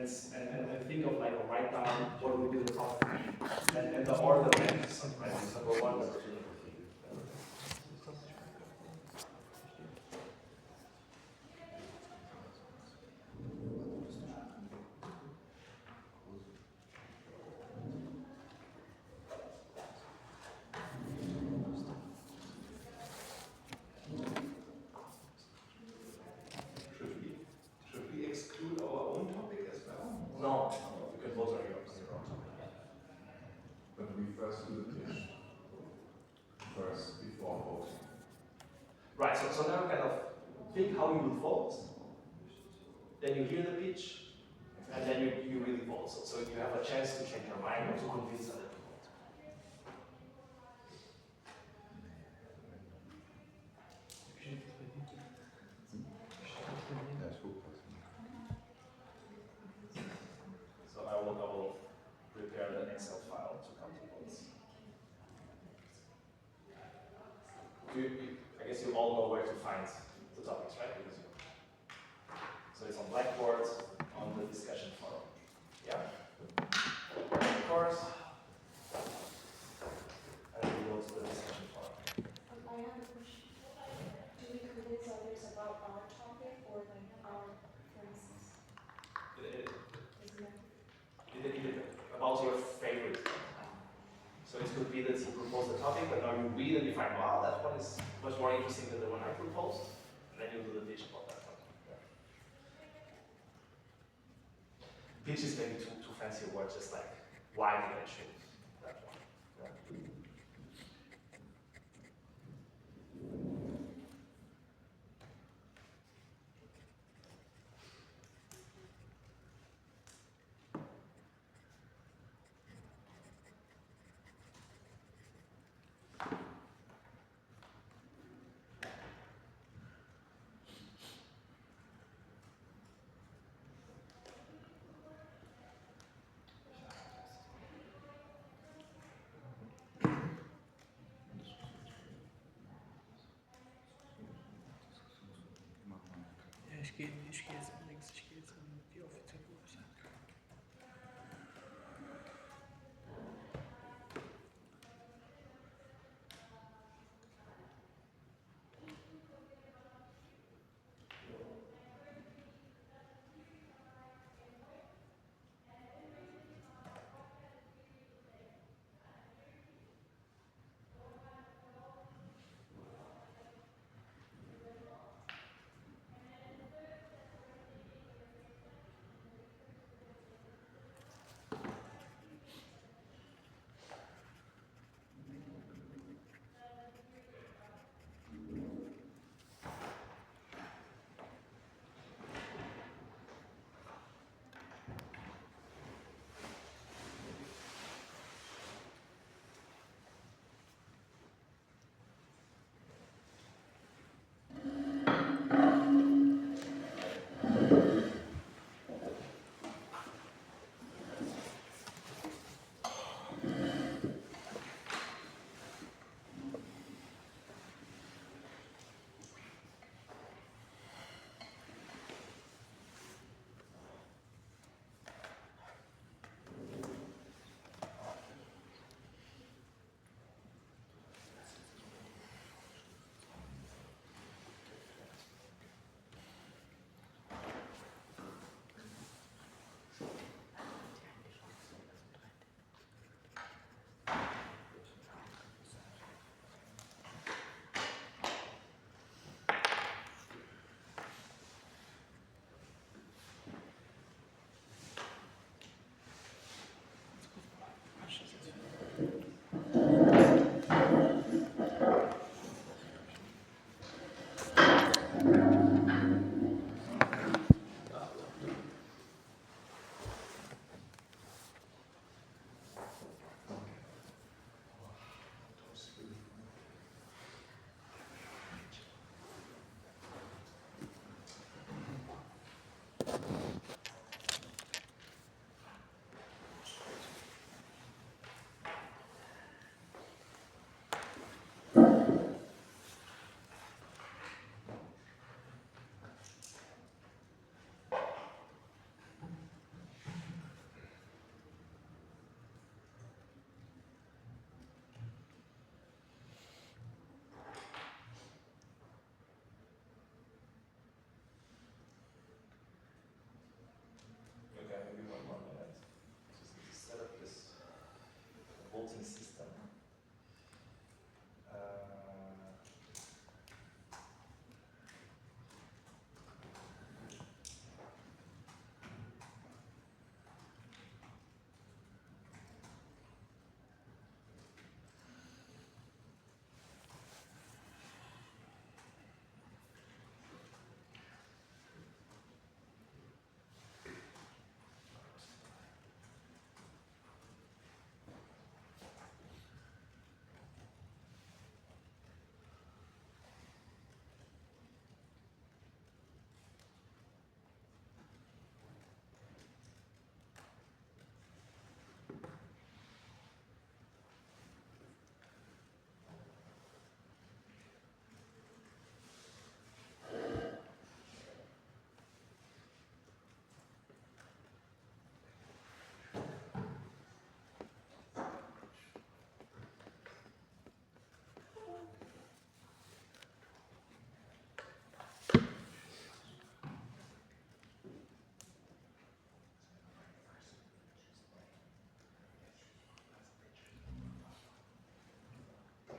and think of like a write down what would be the top three, and the order matches, right? Number one, number two, number three. Should we exclude our own topic as well? No, you can vote on your own topic. But we first do the pitch first before voting. Right, so now kind of think how you would vote, then you hear the pitch, and then you really vote. So you have a chance to change your mind or to convince other people. So I will prepare the Excel file to come to votes. I guess you all know where to find the topics, right? So it's on Blackboard, on the discussion forum. Yeah? Of course. And we go to the discussion forum. I have a question. Do we convince others about our topic or like our premises? About your favorite. So it could be that you propose the topic, but now you read and you find, wow, that one is much more interesting than the one I proposed. And then you do the pitch about that one. Yeah. Pitch is maybe too fancy a word, just like, why did I choose that one? Yeah. Esqueça, nem que se esqueça de oferecer conversar. voting system.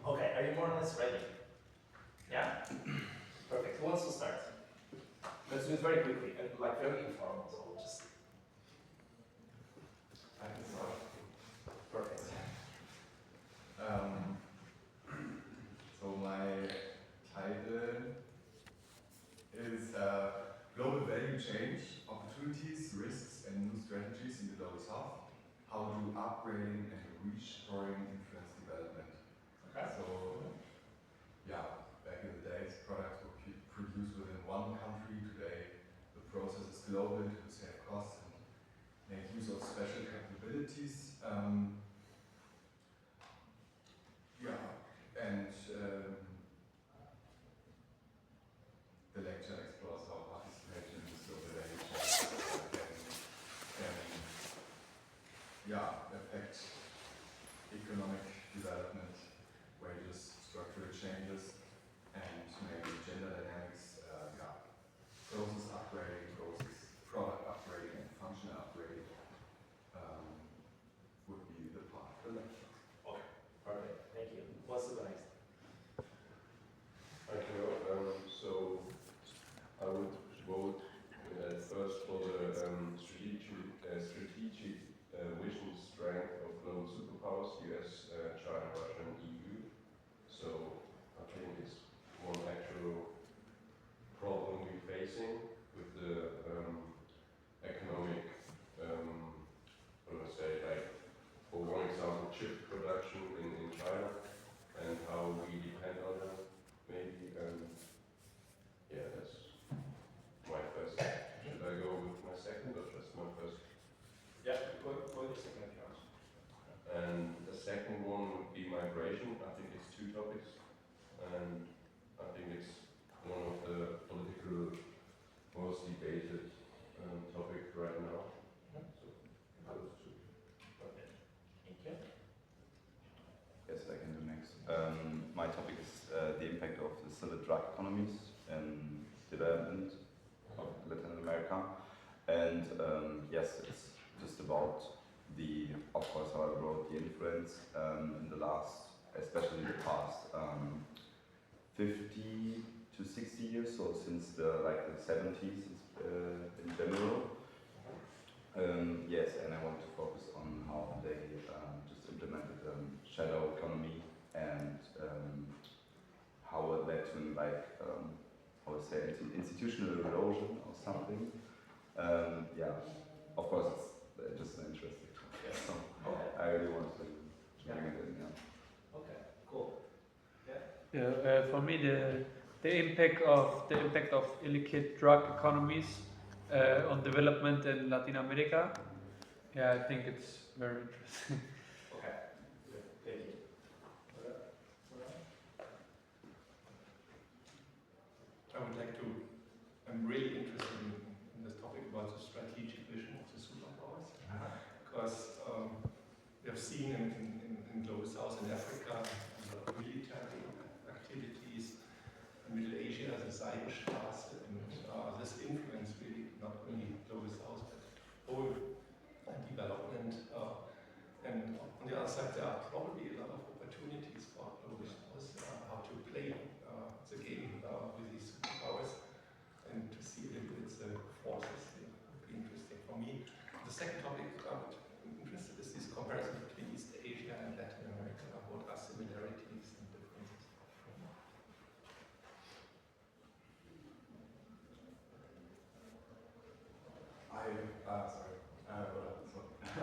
Okay, are you more or less ready? Yeah? Perfect. Who wants to start? Let's do it very quickly and like very informal, so we'll just. I can start. Perfect. So my title is Global Value Change, Opportunities, Risks and New Strategies in the Global South. How do upgrading and reshoring influence development? Okay. So, yeah, back in the days, products were produced within one country. Today, the process is global to save costs and make use of special capabilities. The lecture explores how participation in this global value can affect economic development, wages, structural changes, and maybe gender dynamics, process upgrading, product upgrading, and functional upgrading would be the part of the lecture. Okay, perfect. Thank you. What's the next? Thank you. So I would vote first for the strategic vision strength of global superpowers, US, China, Russia, and EU. So I think it's one actual problem we're facing with the economic, for one example, chip production in China and how we depend on them. Maybe, that's my first. Should I go with my second or just my first? Yeah, go with your second if you want. And the second one would be migration. I think it's two topics, and I think it's one of the political most debated topic right now. So those two. Okay. Thank you. Yes, I can do next. My topic is the impact of the illicit drug economies in development of Latin America. And yes, it's just about of course, how I wrote the influence in the last, especially the past 50 to 60 years, so since the 70s in general. Yes, and I want to focus on how they just implemented shadow economy and how it led to how to say institutional erosion or something. Of course it's just an interesting topic, so I really want to bring it in. Okay, cool. For me, the impact of illicit drug economies on development in Latin America. I think it's very interesting. Okay. Thank you. I would like to, I'm really interested in this topic about the strategic vision of the superpowers, because we have seen in Global South and Africa military activities, in Middle Asia, the Seidenstraße, and this influence really not only Global South but whole development. And on the other side, there are me. The second topic I'm interested is this comparison between East Asia and Latin America. What are similarities and differences?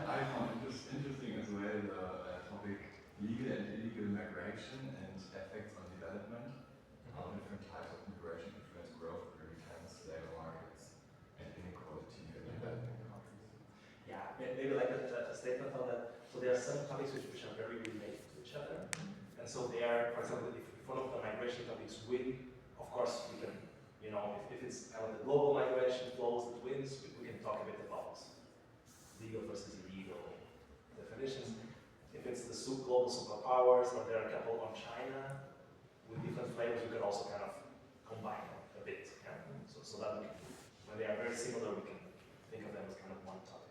I found interesting as well the topic legal and illegal migration and effects on development, how different types of migration influence growth, remittance, labor markets, and inequality in developing countries. Yeah, maybe like a statement on that. So there are some topics which are very related to each other. And so they are, for example, if one of the migration topics win, of course we can, you know, if it's kind of the global migration flows that wins, we can talk a bit about legal versus illegal definitions. If it's the global superpowers, or there are a couple on China with different flavors, we can also kind of combine them a bit. Yeah? So that when they are very similar, we can think of them as kind of one topic.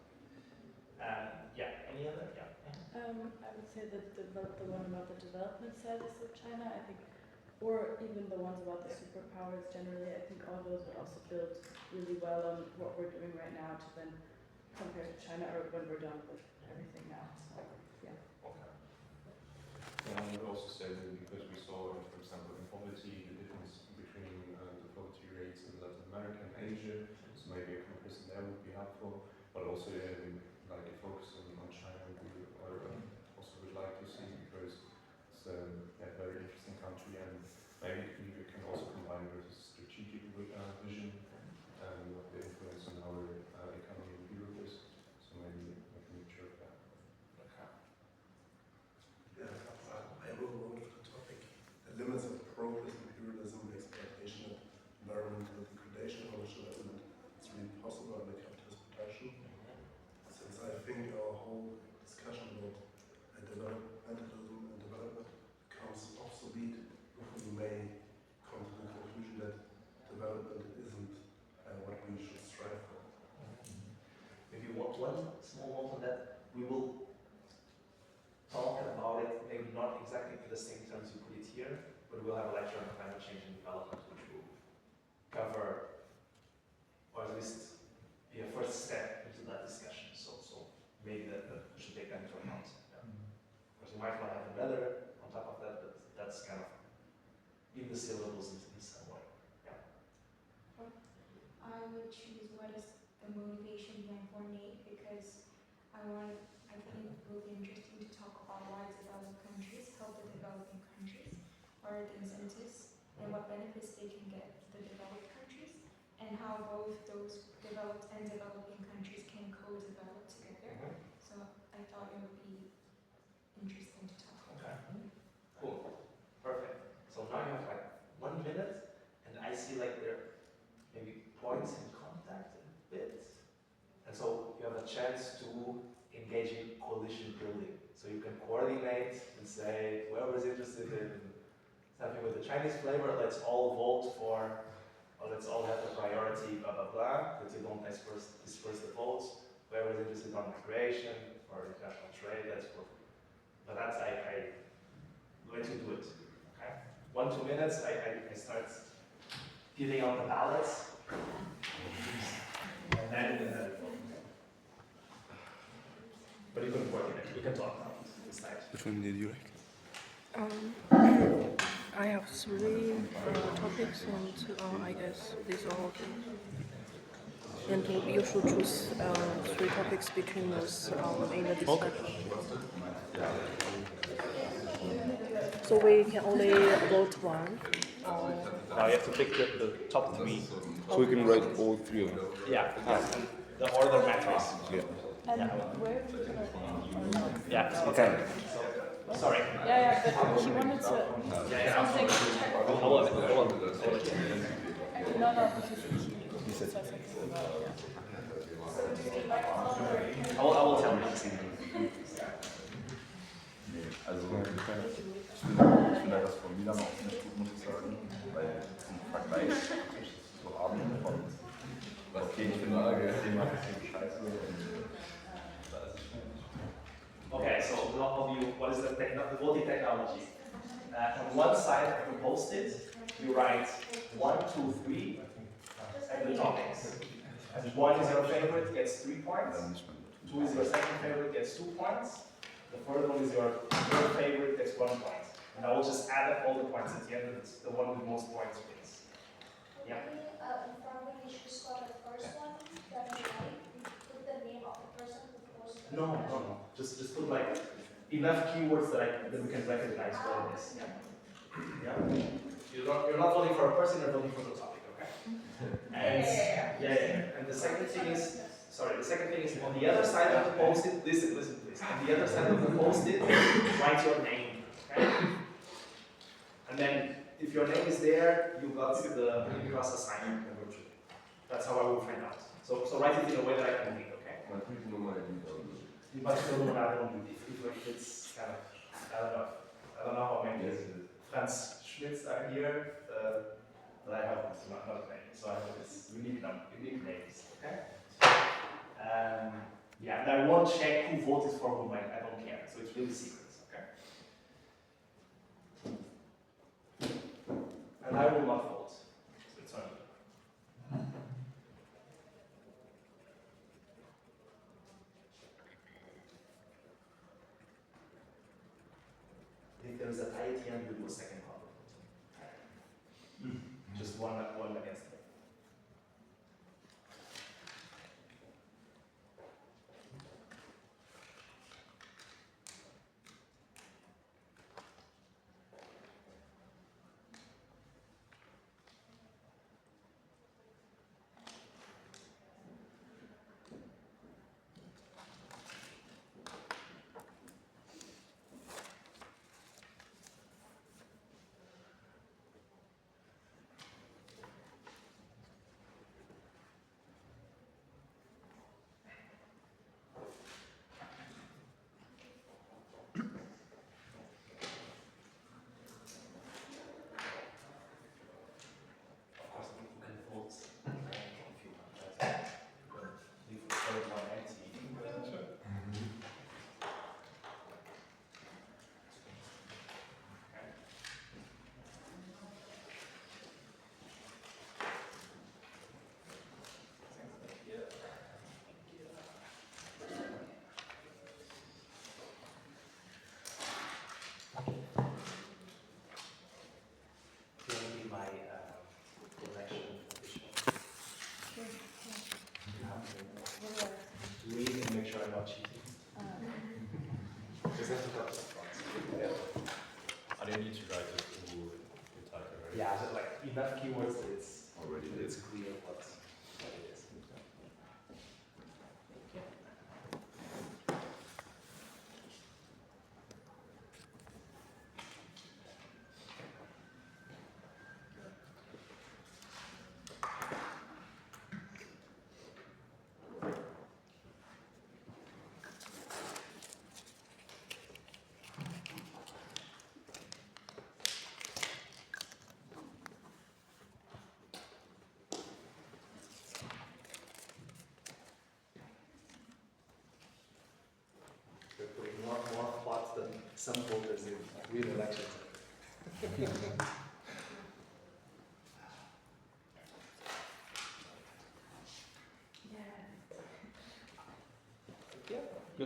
Yeah, any other? Yeah. I would say that the one about the development status of China, I think, or even the ones about the superpowers generally, I think all those would also build really well on what we're doing right now to then compare to China, or when we're done with everything now. So, yeah. Okay. And I would also say that because we saw, for example, in poverty, the difference between the poverty rates in Latin America and Asia, so maybe a comparison there would be helpful, but also like a focus on China we also would like to see, because it's a very interesting country, and maybe we can also combine with a strategic vision and what the influence on our economy in Europe is, so maybe like a mixture of that. I will vote for the topic. The limits of progress, imperialism, exploitation, and environmental degradation of development. It's really possible under capitalist protection. Since I think our whole discussion about developmentalism and development becomes obsolete, we may come to the conclusion that development isn't what we should strive for. Maybe one small note on that. We will talk about it, maybe not exactly in the same terms you put it here, but we'll have a lecture on climate change and development, which will cover, or at least be a first step into that discussion. So maybe that we should take that into account. Yeah. Because you might want to have another on top of that, but that's kind of in the syllables in some way. Yeah. I would choose what is the motivation behind foreign aid, because I think it will be interesting to talk about why developed countries help the developing countries, what are the incentives, and what benefits they can get to the developed countries, and how both those developed and developing countries can co-develop together. So I thought it would be interesting to talk about. Okay. Cool. Perfect. So now you have like 1 minute, and I see like there maybe points in contact a bit. And so you have a chance to engage in coalition building. So you can coordinate and say, whoever is interested in something with the Chinese flavor, let's all vote for, or let's all have the priority, blah, blah, blah, that you don't disperse the votes. Whoever is interested on migration or international trade, let's vote. But that's, I let you do it, okay? 1 2 minutes, I start giving out the ballots. And then but you can coordinate, you can talk now inside. Which one did you like? I have 3 topics, and I guess these are okay. And you should choose 3 topics between those in the discussion. So we can only vote one. Now you have to pick the top 3. So we can write all 3 of them. Yeah, and the order matters. Yeah. And where are we gonna? Yeah, Okay. Sorry. Yeah, but he wanted to something. No, because he said something about I will tell you. Nee, also ich finde das von Milan auch nicht gut, muss ich sagen, weil im Vergleich zu haben von okay, ich finde alle Thema ein bisschen scheiße und Okay, so we'll of you, what is the voting technology? On one side, I proposed it. You write 1 2 3 and the topics. And 1 is your favorite, gets 3 points. 2 is your second favorite, gets 2 points. The third one is your third favorite, gets 1 point. And I will just add up all the points at the end, and the one with most points wins. Yeah. Maybe inform me we should start the first one, that we like, we put the name of the person who posted. No. Just put like enough keywords that we can recognize what it is. Yeah. You're not voting for a person, you're voting for the topic, okay? And And the second thing is, on the other side of the post-it, listen please. On the other side of the post-it, write your name, okay? And then, if your name is there, you got the class assignment number 2. That's how I will find out. So write it in a way that I can read, okay? But please know my details. But still know I don't do if it's kind of, I don't know how many Franz Schmitz are here, but I have this not many. So I have this unique names, okay? Yeah, and I won't check who voted for whom, I don't care. So it's really secret, okay? And I will not vote. So it's on you. If there is a tie at the end, we do a second column. Just one against me. Make sure I'm not cheating. Just have to cut some points. I don't need to write it in the title, right? Yeah, just like enough keywords that it's clear what it is. We're putting more thought than some voters in real elections.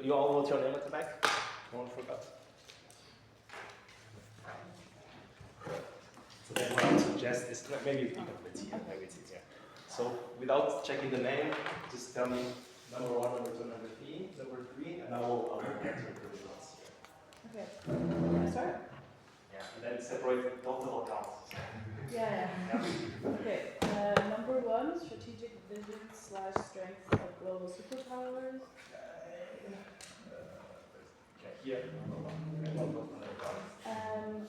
You all wrote your name at the back? No one forgot. So then what I would suggest is, maybe you can put it here, maybe it's easier. So without checking the name, just tell me number 1, number 2, number 3, and I will get to the results here. Okay. Can I start? Yeah, and then separate total count. Yeah. Okay. Number 1, strategic vision / strengths of global superpowers. Here, number 1.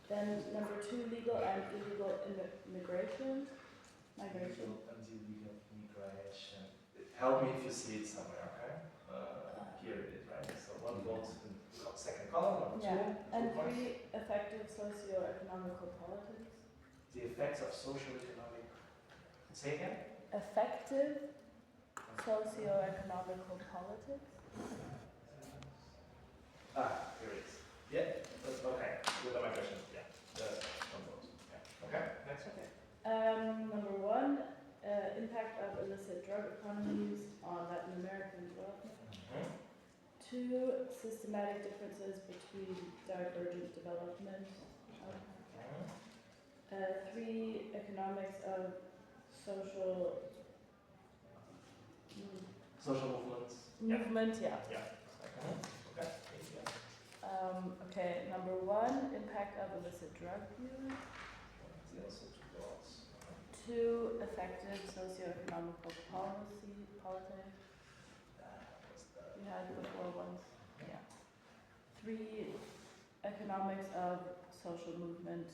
Then number 2, legal and illegal migration. Legal and illegal migration. Help me if you see it somewhere, okay? Here it is, right? So 1 vote in the second column, number 2. And 3, effective socio-economical politics. The effects of socio-economic. Say again? Effective socio-economical politics. Here it is. Yeah, that's okay. With the migration, yeah. That's 1 vote. Yeah. Okay, next one. Number 1, impact of illicit drug economies on Latin American development. 2, systematic differences between divergent development. 3, economics of social Social movements. movement, yeah. Okay. Okay, number 1, impact of illicit drug use. 2, effective socio-economical politics. You had before ones. Yeah. 3, economics of social movement.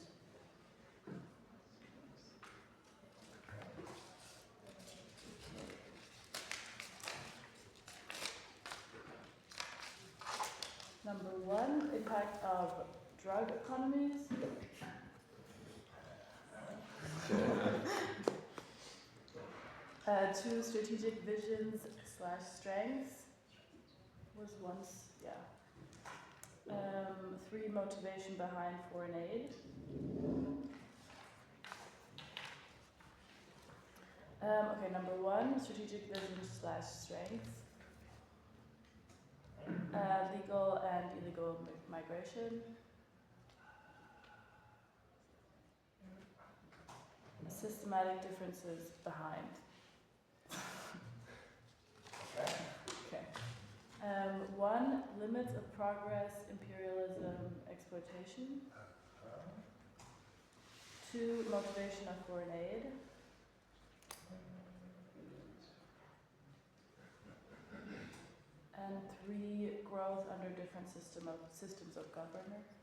Number 1, impact of drug economies. 2, strategic visions / strengths was once, yeah. 3, motivation behind foreign aid. Okay, number 1, strategic visions / strengths. Legal and illegal migration. Systematic differences behind. Okay. 1, limits of progress, imperialism, exploitation. 2, motivation of foreign aid. 3, growth under different systems of governance.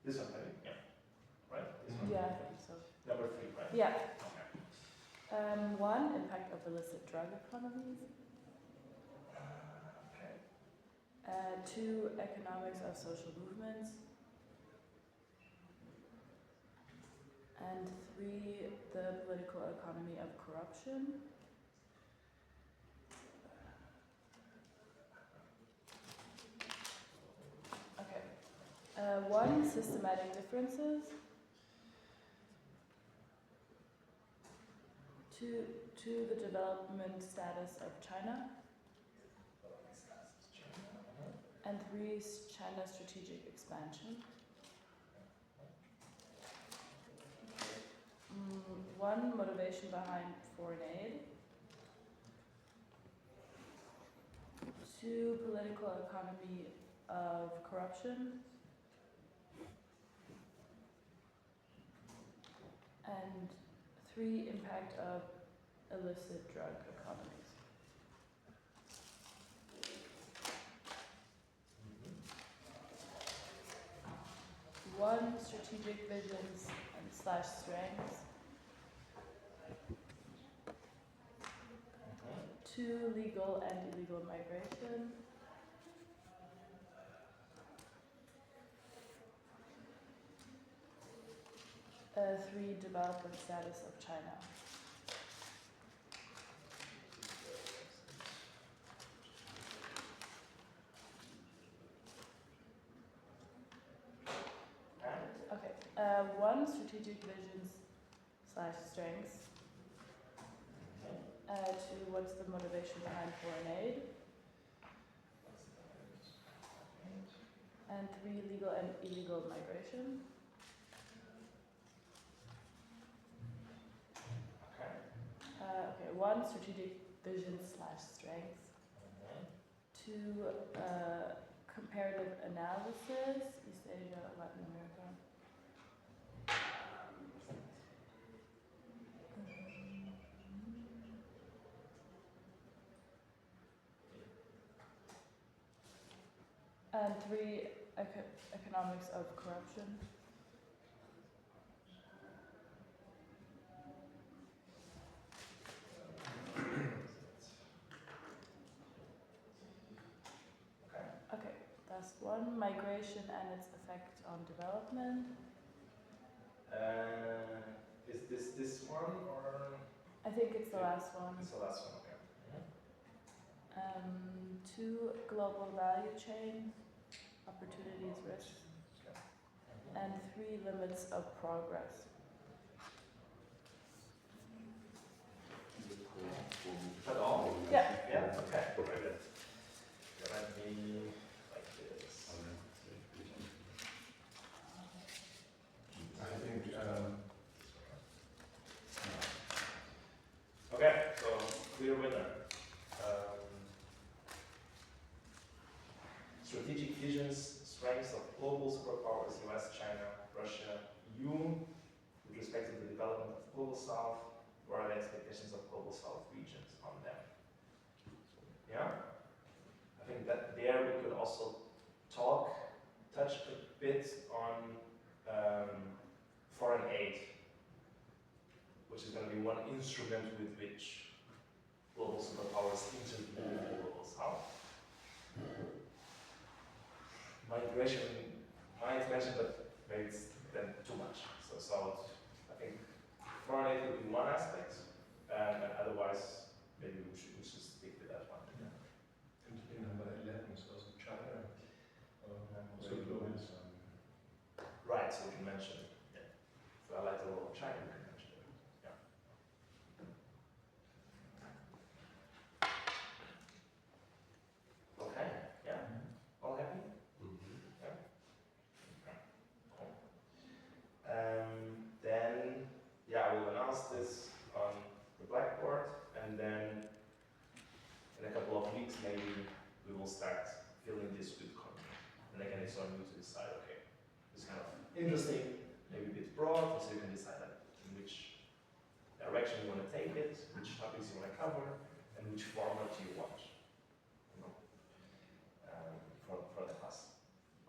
This one, right? Yeah. Right? This one? Yeah, I think so. Number 3, right? Yeah. Okay. 1, impact of illicit drug economies. 2, economics of social movements. And 3, the political economy of corruption. Okay. 1, systematic differences. 2, the development status of China. And 3, China's strategic expansion. 1, motivation behind foreign aid. 2, political economy of corruption. And 3, impact of illicit drug economies. One, strategic visions and / strengths. 2, legal and illegal migration. 3, development status of China. Okay. 1, strategic visions / strengths. 2, what's the motivation behind foreign aid? And 3, legal and illegal migration. Okay, 1, strategic vision / strengths. 2, comparative analysis, East Asia, Latin America. And 3, economics of corruption. Okay, that's 1, migration and its effect on development. Is this one or? I think it's the last one. It's the last one, okay. 2, global value chain, opportunities, risks. And 3, limits of progress. Is that all? Yeah. Yeah, okay, very good. Let me like this. I think Okay, so clear winner. Strategic visions, strengths of global superpowers, US, China, Russia, EU, with respect to the development of global South, what are the expectations of global South regions on them? Yeah? I think that there we could also touch a bit on foreign aid, which is going to be one instrument with which global superpowers intervene in the global South. Migration, might mention, but maybe it's then too much. So I think foreign aid would be one aspect, and otherwise maybe we should stick with that one. in number 11 is also China. Right, so we can mention, yeah. So I like the role of China, we can mention it. Yeah. Okay, yeah. All happy? Yeah. Okay. Cool. Then, yeah, I will announce this on the Blackboard, and then in a couple of weeks, maybe we will start filling this with content. And again, it's on you to decide, okay, it's kind of interesting, maybe a bit broad, so you can decide like, in which direction you want to take it, which topics you want to cover, and which format you want, you know, for the class.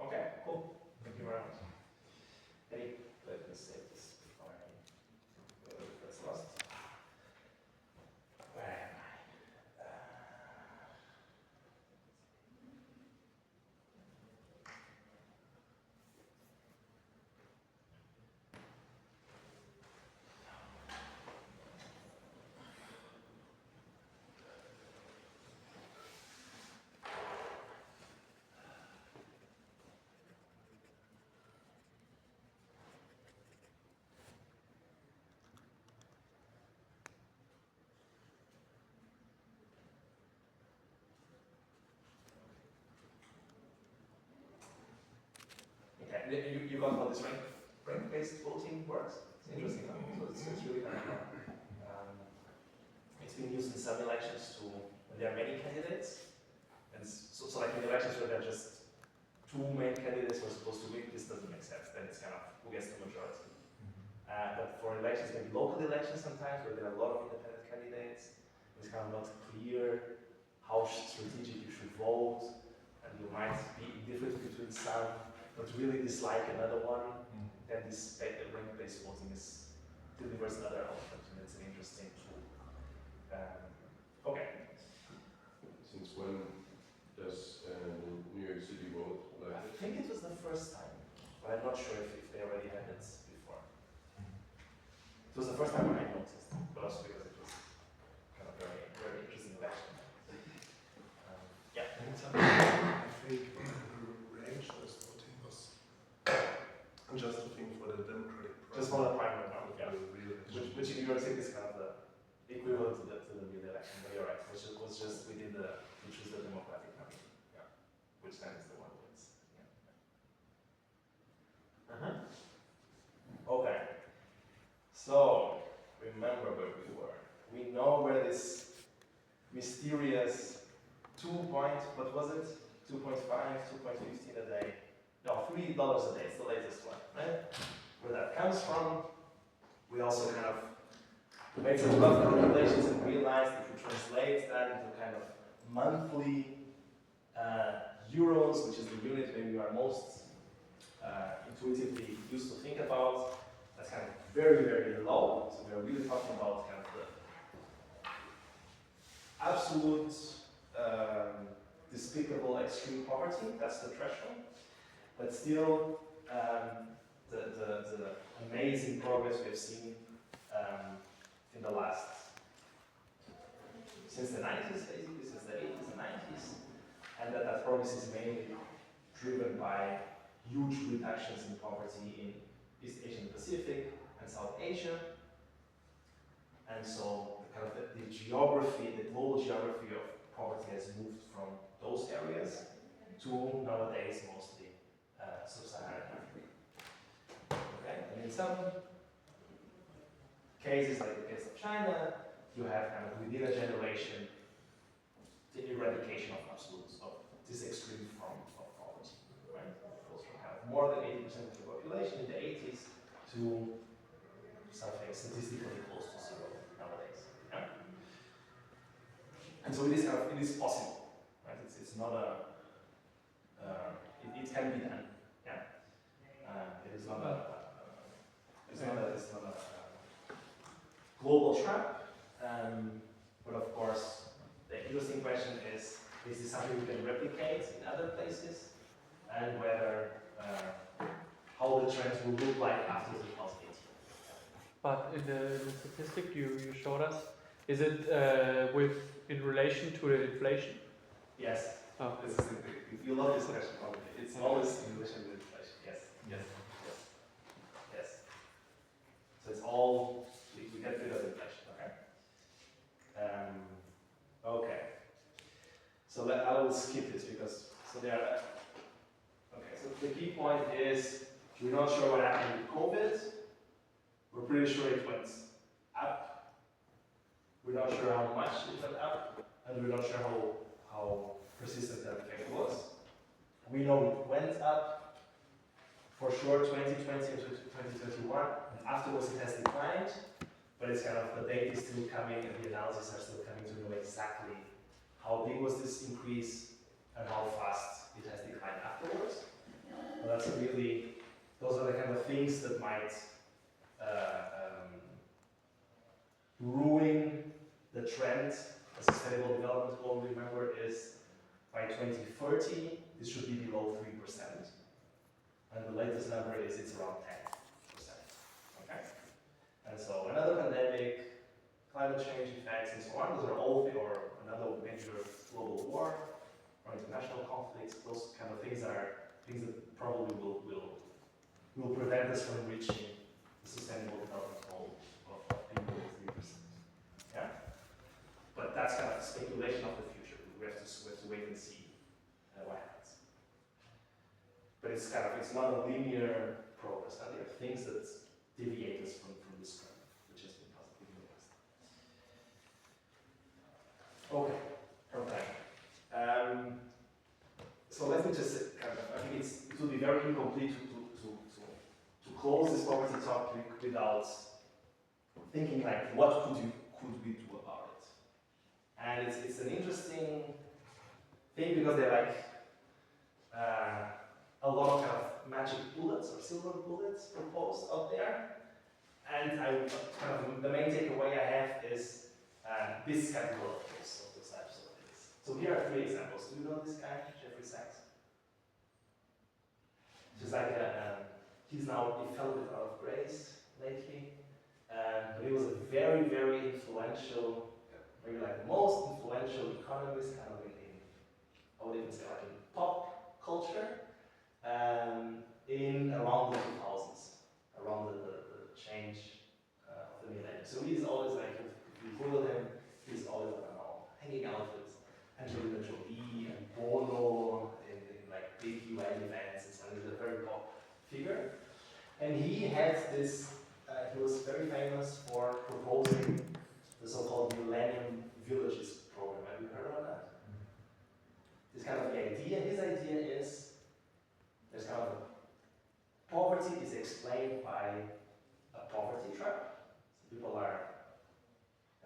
Okay, cool. Thank you very much. Let me save this before I that's lost. Where am I? Okay, you got how this rank-based voting works? It's interesting, huh? So it's really kind of it's been used in some elections to, when there are many candidates, and so like in elections where there are just 2 main candidates who are supposed to win, this doesn't make sense, then it's kind of who gets the majority. But for elections, maybe local elections sometimes, where there are a lot of independent candidates, it's kind of not clear how strategic you should vote, and you might be indifferent between some, but really dislike another one, then this rank-based voting delivers another output, and it's an interesting tool. Okay. Since when does New York City vote like I this? think it was the first time, but I'm not sure if they already had it before. It was the first time I noticed, but also because it was kind of very, very interesting election. Yeah. I think the range was voting was just looking for the democratic process. Just for the primary round, yeah. Real Which in New York City is kind of the equivalent to the real election, but you're right, which was just within which is the democratic party, yeah. Which then is the one who wins. Yeah. Okay. So remember where we were. We know where this mysterious what was it? 2.5, 2.15 a day. No, $3 a day, it's the latest one, right? Where that comes from. We also kind of made some rough calculations and realized if we translate that into kind of monthly euros, which is the unit maybe you are most intuitively used to think about, that's kind of very, very low. So we're really talking about kind of the absolute despicable extreme poverty, that's the threshold. But still, the amazing progress we have seen in the last, since the 90s, basically, since the 80s and and that progress is mainly driven by huge reductions in poverty in East Asian Pacific and South Asia. And so the geography, the global geography of poverty has moved from those areas to nowadays mostly sub-Saharan Africa. Okay, and in some cases, like the case of China, you have kind of within a generation the eradication of absolutes of this extreme form of poverty. Right? It goes from kind of more than 80% of the population in the 80s to something statistically close to zero nowadays. Yeah? And so it is possible. Right? It's not a it can be done. Yeah. It is not a global trap. But of course, the interesting question is this something we can replicate in other places, and whether how the trends will look like after 2018. But in the statistic you showed us, is it in relation to the inflation? Yes. Oh. This is you love this question probably. It's always in relation to inflation. Yes. Yes. Yes. Yes. So it's all we get rid of inflation. Okay. Okay. So I will skip this because there are. Okay. So the key point is we're not sure what happened with COVID. We're pretty sure it went up. We're not sure how much it went up, and we're not sure how persistent that effect was. We know it went up for sure 2020 and 2021, and afterwards it has declined, but it's kind of the data is still coming and the analyses are still coming to know exactly how big was this increase and how fast it has declined afterwards. But that's really, those are the kind of things that might ruin the trend. The Sustainable Development Goal, remember, is by 2030, this should be below 3%. And the latest number is it's around 10%. Okay? And so another pandemic, climate change effects, and so on, those are all, or another major global war, or international conflicts, those kind of things are things that probably will prevent us from reaching the Sustainable Development Goal of being below 3%. Yeah? But that's kind of speculation of the future. We have to wait and see what happens. But it's not a linear progress. And there are things that deviate us from this trend, which has been positive in the past. Okay. So let me just I think it would be very incomplete to close this poverty topic without thinking like what could we do about it. And it's an interesting thing because there are like a lot of kind of magic bullets or silver bullets proposed out there. And the main takeaway I have is this category of those types of things. So here are 3 examples. Do you know this guy, Jeffrey Sachs? Just like he fell a bit out of grace lately. But he was a very, very influential, maybe like the most influential economist kind of in I would even say like in pop culture, in around the 2000s, around the change of the millennium. So he's always like, if you Google him, he's always, I don't know, hanging out with Angelina Jolie and Bono in like big UN events and so on. He's a very pop figure. And he had this, he was very famous for proposing the so-called Millennium Villages program. Have you heard of that? This kind of the idea, his idea is, there's kind of poverty is explained by a poverty trap. So people are,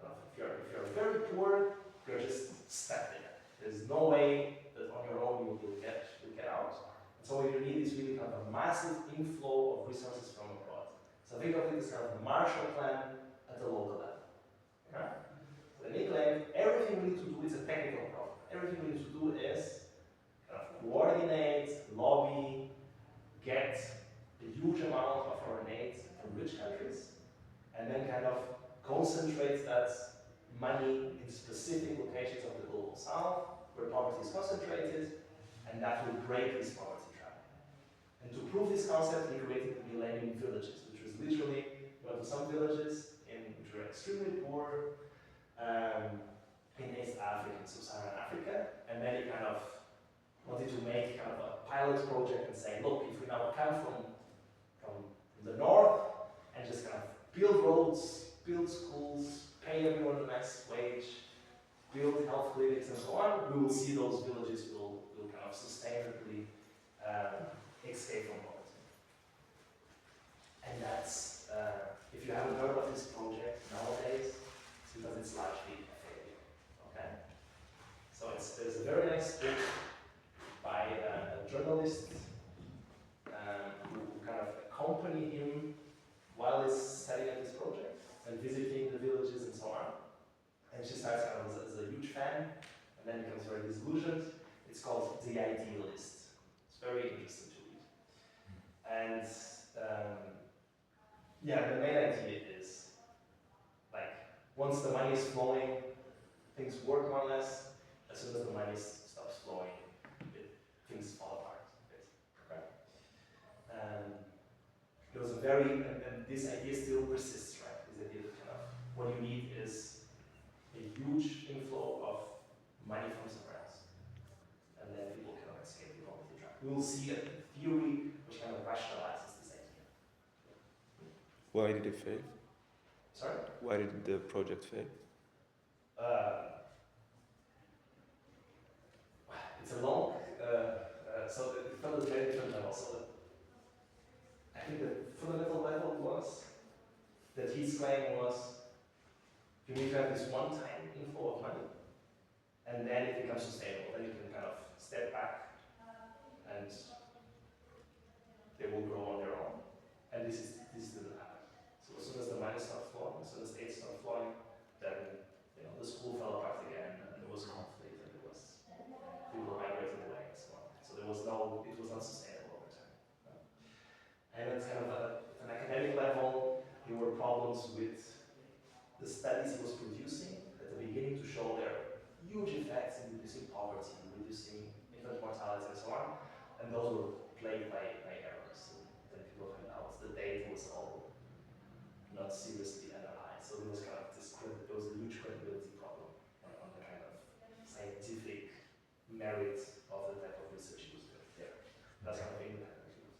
if you're very poor, you're just stuck there. There's no way that on your own you'll get out. And so what you need is really kind of a massive inflow of resources from abroad. So think of it as kind of a Marshall Plan at the local level. Okay? So then he claimed everything we need to do is a technical problem. Everything we need to do is kind of coordinate, lobby, get a huge amount of foreign aid from rich countries, and then kind of concentrate that money in specific locations of the global south, where poverty is concentrated, and that will break this poverty trap. And to prove this concept, he created the Millennium Villages, which was literally, you went to some villages which were extremely poor in East Africa, in Sub-Saharan Africa, and then he kind of wanted to make kind of a pilot project and say, look, if we now come from the north and just kind of build roads, build schools, pay everyone a nice wage, build health clinics and so on, we will see those villages will kind of sustainably escape from poverty. And that's, if you haven't heard of this project nowadays, it's because it's largely a failure. Okay? So there's a very nice book by a journalist who kind of accompanied him while he's setting up this project and visiting the villages and so on. And she starts kind of as a huge fan, and then becomes very disillusioned. It's called The Idealist. It's very interesting to read. And yeah, the main idea is, like, once the money is flowing, things work more or less. As soon as the money stops flowing, things fall apart. Okay? It was a very, and this idea still persists, right? This idea that kind of what you need is a huge inflow of money from somewhere else, and then people can escape the poverty trap. We will see a theory which kind of rationalizes this idea. Why did it fail? Sorry? Why did the project fail? It's a long, so it fell at very different levels. So I think the fundamental level was that his claim was you need to have this one-time inflow of money, and then it becomes sustainable. Then you can kind of step back, and they will grow on their own. And this didn't happen. So as soon as the money stopped flowing, as soon as aid stopped flowing, then the school fell apart again, and there was conflict, and there was people migrating away and so on. So it was not sustainable over time. And it's kind of at an academic level, there were problems with the studies he was producing at the beginning to show their huge effects in reducing poverty, reducing infant mortality and so on. And those were plagued by errors. And then people found out the data was all not seriously analyzed. So there was kind of there was a huge credibility problem on the kind of scientific merit of the type of research he was doing there. That's kind of independently.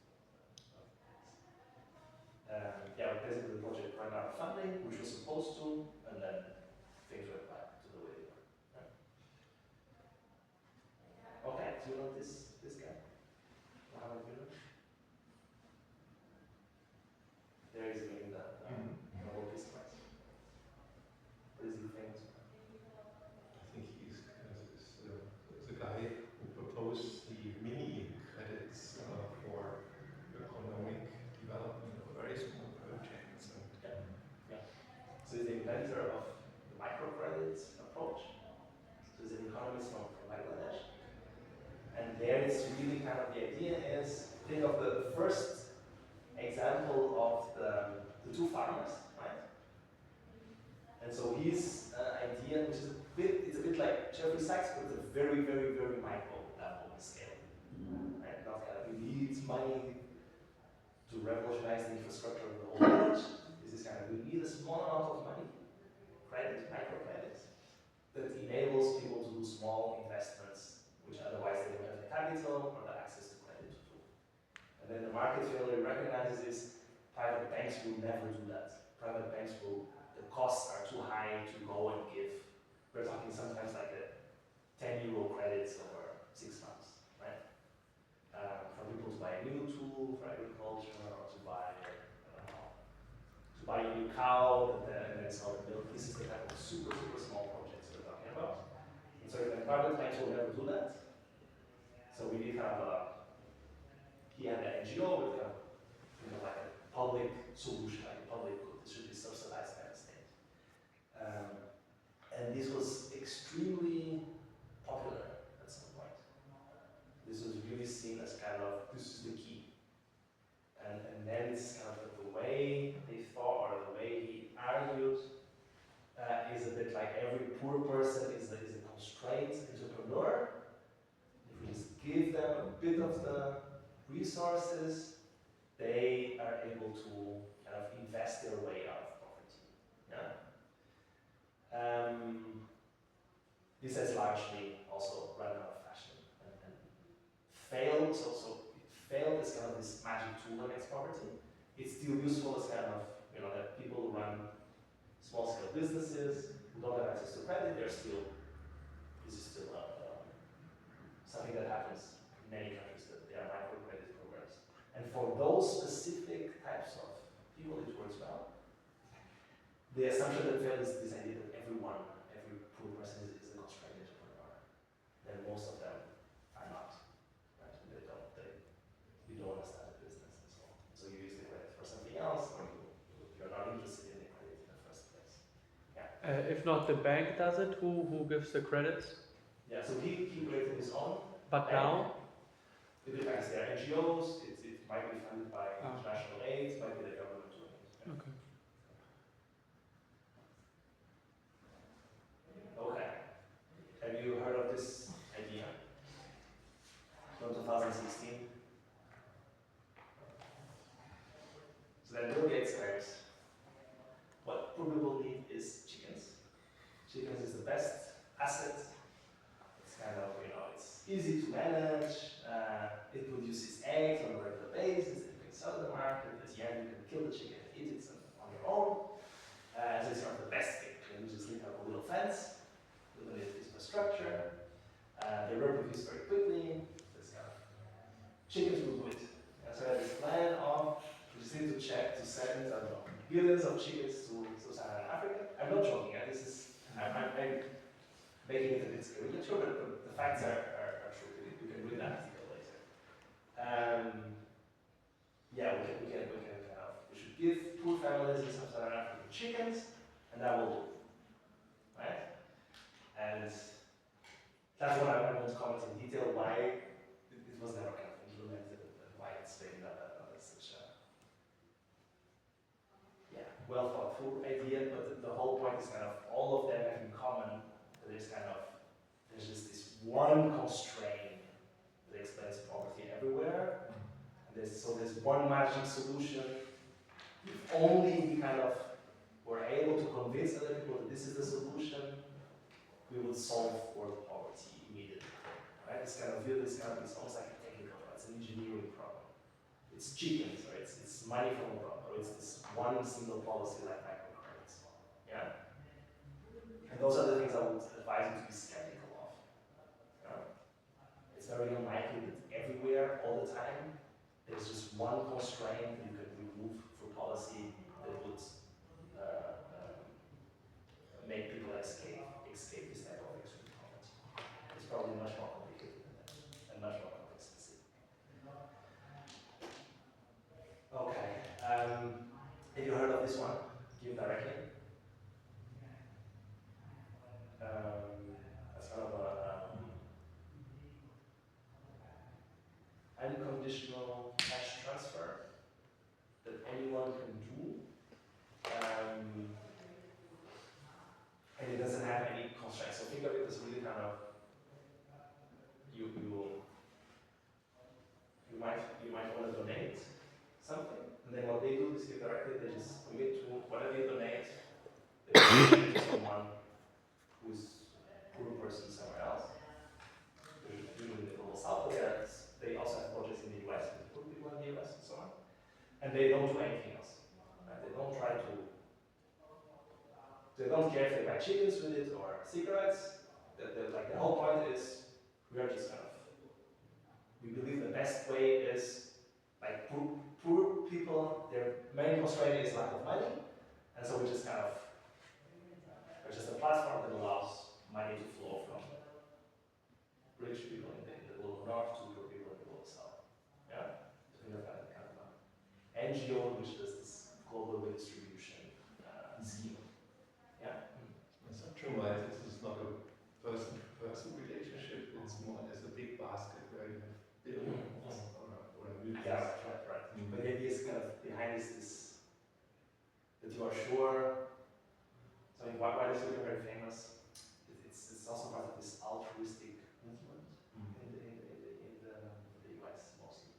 Yeah, basically the project ran out of funding, which was supposed to, and then things went back to the way they were. Right? Okay, do you know this guy? Mohammed Yunus? There is in the Nobel Peace Prize. What is he famous for? I think he's the guy who proposed the mini credits for economic development of very small projects. Yeah. So he's the inventor of the microcredit approach. So he's an economist from Bangladesh. And there it's really kind of the idea is, think of the first example of the two farmers, right? And so his idea, which is it's a bit like Jeffrey Sachs, but it's a very, very, very micro level scale. Right? Not kind of you need money to revolutionize the infrastructure of the whole village. This is kind of we need a small amount of money, credit, microcredit, that enables people to do small investments, which otherwise they don't have the capital or the access to credit to do. And then the market failure recognizes this. Private banks will never do that. Private banks will, the costs are too high to go and give. We're talking sometimes like a 10 euro credits over 6 months, right? For people to buy a new tool for agriculture or to buy, I don't know, to buy a new cow and then sell the milk. This is the type of super, super small projects we're talking about. And so the private banks will never do that. So we did have he had an NGO with like a public solution, like a public good. This should be subsidized by the state. And this was extremely popular at some point. This was really seen as kind of, this is the key. And then it's kind of the way they thought, or the way he argued, is a bit like every poor person is a constrained entrepreneur, resources, they are able to kind of invest their way out of poverty. Yeah. This has largely also run out of fashion and failed. So failed is kind of this magic tool against poverty. It's still useful as kind of, you know, that people who run small scale businesses who don't have access to credit, this is still something that happens in many countries, that there are microcredit programs. And for those specific types of people, it works well. The assumption that failed is this idea that every poor person is a constrained entrepreneur. Then most of them are not. Right? You don't want to start a business and so on. So you use the credit for something else, or you're not interested in the credit in the first place. Yeah. If not the bank does it, who gives the credits? Yeah, so he created his own. But bank. now? It depends. There are NGOs, it might be funded by international aid, it might be the government doing it. Yeah. Okay. Okay. Have you heard of this idea? From 2016. So then Bill Gates says, what poor people need is chickens. Chickens is the best asset. It's kind of, you know, it's easy to manage. It produces eggs on a regular basis. You can sell to the market. At the end, you can kill the chicken and eat it on your own. So it's sort of the best thing. You just need to have a little fence, limited infrastructure. They reproduce very quickly. This kind of chickens will do it. And so I have this plan of we just need to check to send, I don't know, billions of chickens to Sub-Saharan Africa. I'm not joking. This is I'm making it a bit spiritual, but the facts are true. You can read that article later. Yeah, we should give poor families in Sub-Saharan Africa chickens, and that will do. Right? And that's what I want to comment in detail why it was never kind of implemented and why it's been such a well thought through idea, but the whole point is kind of all of them have in common that there's just this one constraint that explains poverty everywhere. And there's one magic solution. If only we kind of were able to convince other people that this is the solution, we would solve world poverty immediately. Right? It's almost like a technical problem. It's an engineering problem. It's chickens, or it's money from abroad, or it's this one single policy like microcredits. Yeah? And those are the things I would advise you to be skeptical of. Yeah? It's very unlikely that everywhere, all the time, there's just one constraint you can remove through policy that would make people escape this type of extreme poverty. It's probably much more complicated than that, and much more complex to see. Okay. Have you heard of this one? Give directly. That's kind of a unconditional cash transfer that anyone can do. And it doesn't have any constraints. So think of it as really kind of you might want to donate something, and then what they do is give directly, they just commit to whatever you donate, they donate to someone who's a poor person somewhere else. Usually in the global south, but they also have projects in the US with poor people in the US and so on. And they don't do anything else. Right? They don't care if they buy chickens with it or cigarettes. The whole point is we believe the best way is like poor people, their main constraint is lack of money, and so we're just a platform that allows money to flow from rich people in the global north to poor people in the global south. Yeah? So we have kind of an NGO which does this global redistribution scheme. Yeah? Structure-wise, this is not a person-to-person relationship, it's more or less a big basket where you have billions or millions. Yeah, right. But the idea is kind of behind this that you are sure. So why is it very famous? It's also part of this altruistic movement in the US mostly.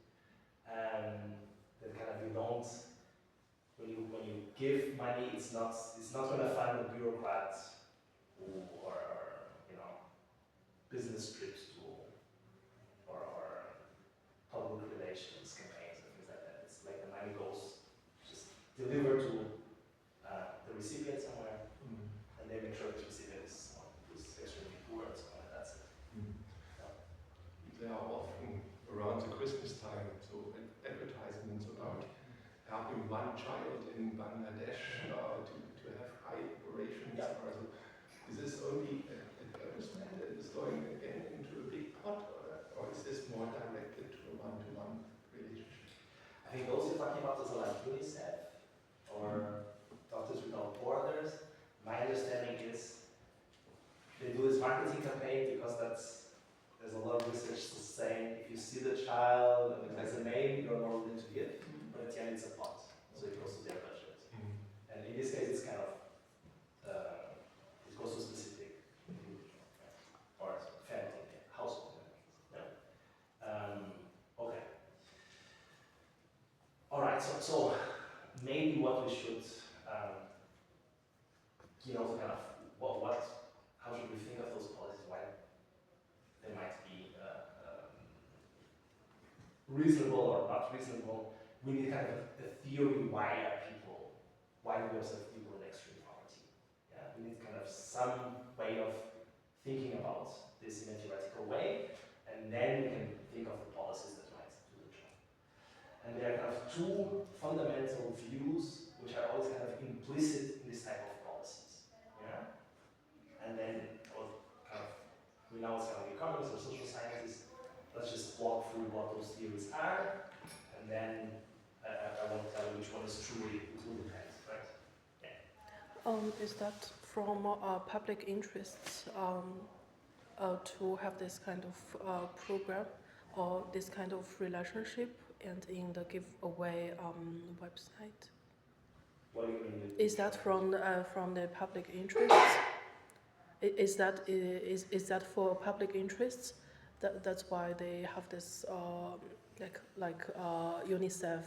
give money, it's not going to fund a bureaucrat or business trips to or public relations campaigns and things like that. It's like the money goes just delivered to the recipient somewhere, and they make sure the recipient is extremely poor and so on. And that's it. There are often around the Christmas time so advertisements about helping one child in Bangladesh to have high operations. Yeah. Is this only advertisement that is going again into a big pot, or is this more directed to a one-to-one relationship? I think those you're talking about is like UNICEF or Doctors Without Borders. My understanding is they do this marketing campaign because there's a lot of research saying if you see the child and it has a name, you're more willing to give, but at the end it's a pot, so it goes to their budget. And in this case, it's kind of it goes to a specific individual or family, household. Okay. All right. So maybe what we should kind of how should we think of those policies? Why they might be reasonable or not reasonable. We need kind of a theory why do we observe people in extreme poverty? Yeah, we need kind of some way of thinking about this in a theoretical way, and then we can think of the policies that might do the job. And there are kind of two fundamental views which are always kind of implicit in this type of policies. Yeah? And then we know it's kind of economists or social scientists. Let's just walk through what those theories are, and then I won't tell you which one is truly, it will depend, right? Yeah. Is that from public interests to have this kind of program or this kind of relationship, and in the giveaway website? What do you mean? Is that from the public interests? Is that for public interests? That's why they have this like UNICEF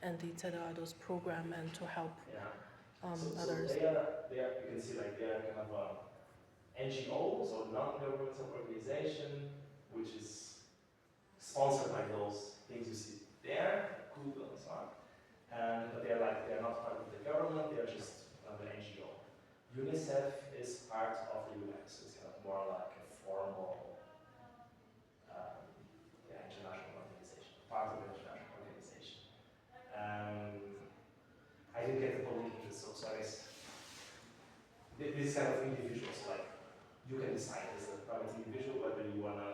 and etc. those program and to help others. So they are, you can see like they are kind of NGOs or non-governmental organization which is sponsored by those things you see there, Google and so on. But they're not part of the government. They're just an NGO. UNICEF is part of the UN, so it's kind of more like a formal international organization, part of the international organization. I didn't get the public interest, so I guess this kind of individuals, like you can decide as a private individual whether you want to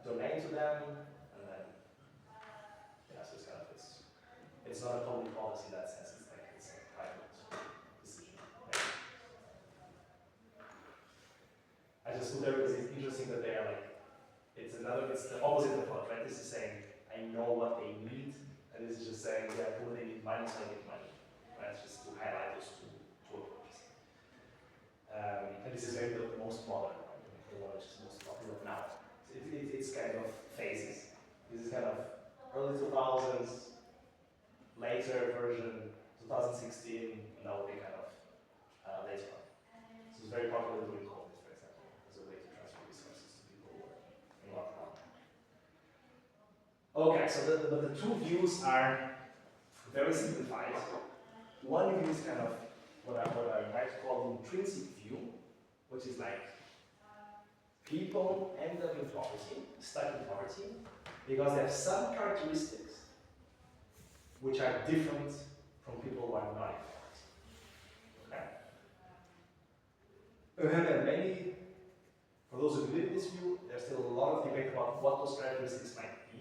donate to them, and then so it's not a public policy in that sense. It's a private decision. Right? I just put there because it's interesting that they are like it's the opposite approach, right? This is saying I know what they need, and this is just saying they need money, so I get money. Right? It's just to highlight those two approaches. And this is maybe the most modern one, the one which is most popular now. It's kind of phases. This is kind of early 2000s, later version, 2016, and that will be kind of later on. So it's very popular during COVID, for example, as a way to transfer resources to people who are in lockdown. Okay, so the two views are very simplified. One view is kind of what I might call the intrinsic view, which is like people end up in poverty, stuck in poverty, because they have some characteristics which are different from people who are not in poverty. Okay? And then there are many, for those who believe in this view, there's still a lot of debate about what those characteristics might be.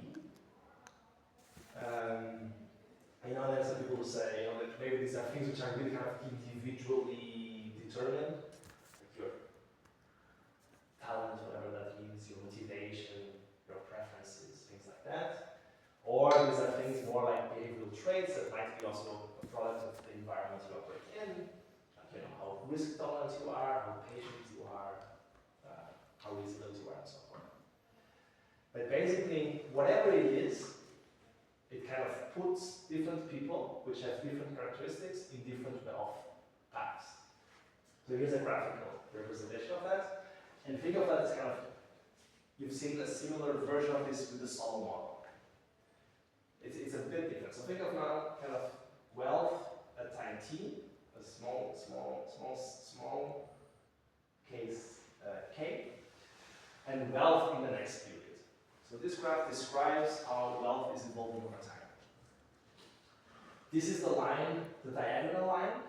I know there are some people who say that maybe these are things which are really kind of individually determined, like your talent, whatever that means, your motivation, your preferences, things like that. Or these are things more like behavioral traits that might be also a product of the environment you operate in, like how risk tolerant you are, how patient you are, how resilient you are, and so forth. But basically, whatever it is it kind of puts different people, which have different characteristics, in different wealth paths. So here's a graphical representation of that. And think of that as kind of, you've seen a similar version of this with the Solo model. It's a bit different. So think of now kind of wealth at time t, a small case k, and wealth in the next period. So this graph describes how wealth is evolving over time. This is the line, the diagonal line,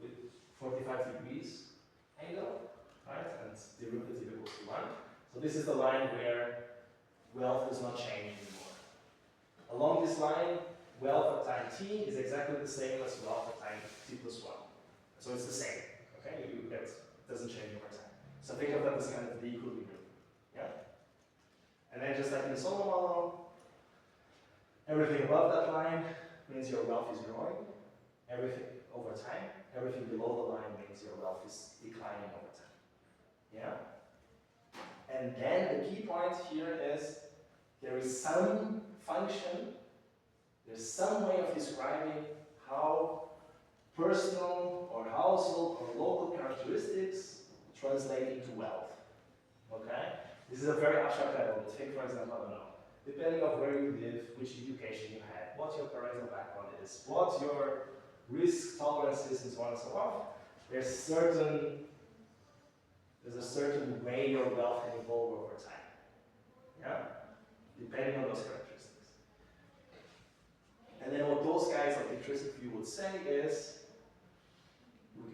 with 45 degrees angle, right? And derivative equals to 1. So this is the line where wealth does not change anymore. Along this line, wealth at time t is exactly the same as wealth at time t plus 1. So it's the same, okay? You get, it doesn't change over time. So think of that as kind of the equilibrium, yeah? And then just like in the Solo model, everything above that line means your wealth is growing. Everything over time, everything below the line means your wealth is declining over time, yeah? And then the key point here is there is some function, there's some way of describing how personal or household or local characteristics translate into wealth. Okay? This is a very abstract level. Think, for example, I don't know, depending on where you live, which education you had, what your parental background is, what your risk tolerance is, and so on and so on. There's a certain way your wealth can evolve over time. Yeah? Depending on those characteristics. And then what those guys of the intrinsic view would say is,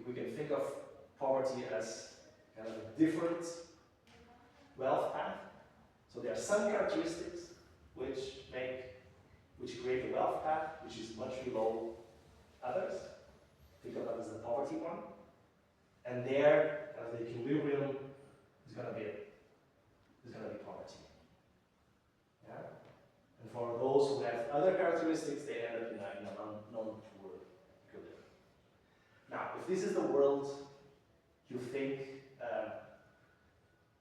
we can think of poverty as kind of a different wealth path. So there are some characteristics which create a wealth path which is much below others. Think of that as the poverty one. And there, the equilibrium is going to be poverty. Yeah? And for those who have other characteristics, they end up in a non-poor equilibrium. Now, if this is the world you think,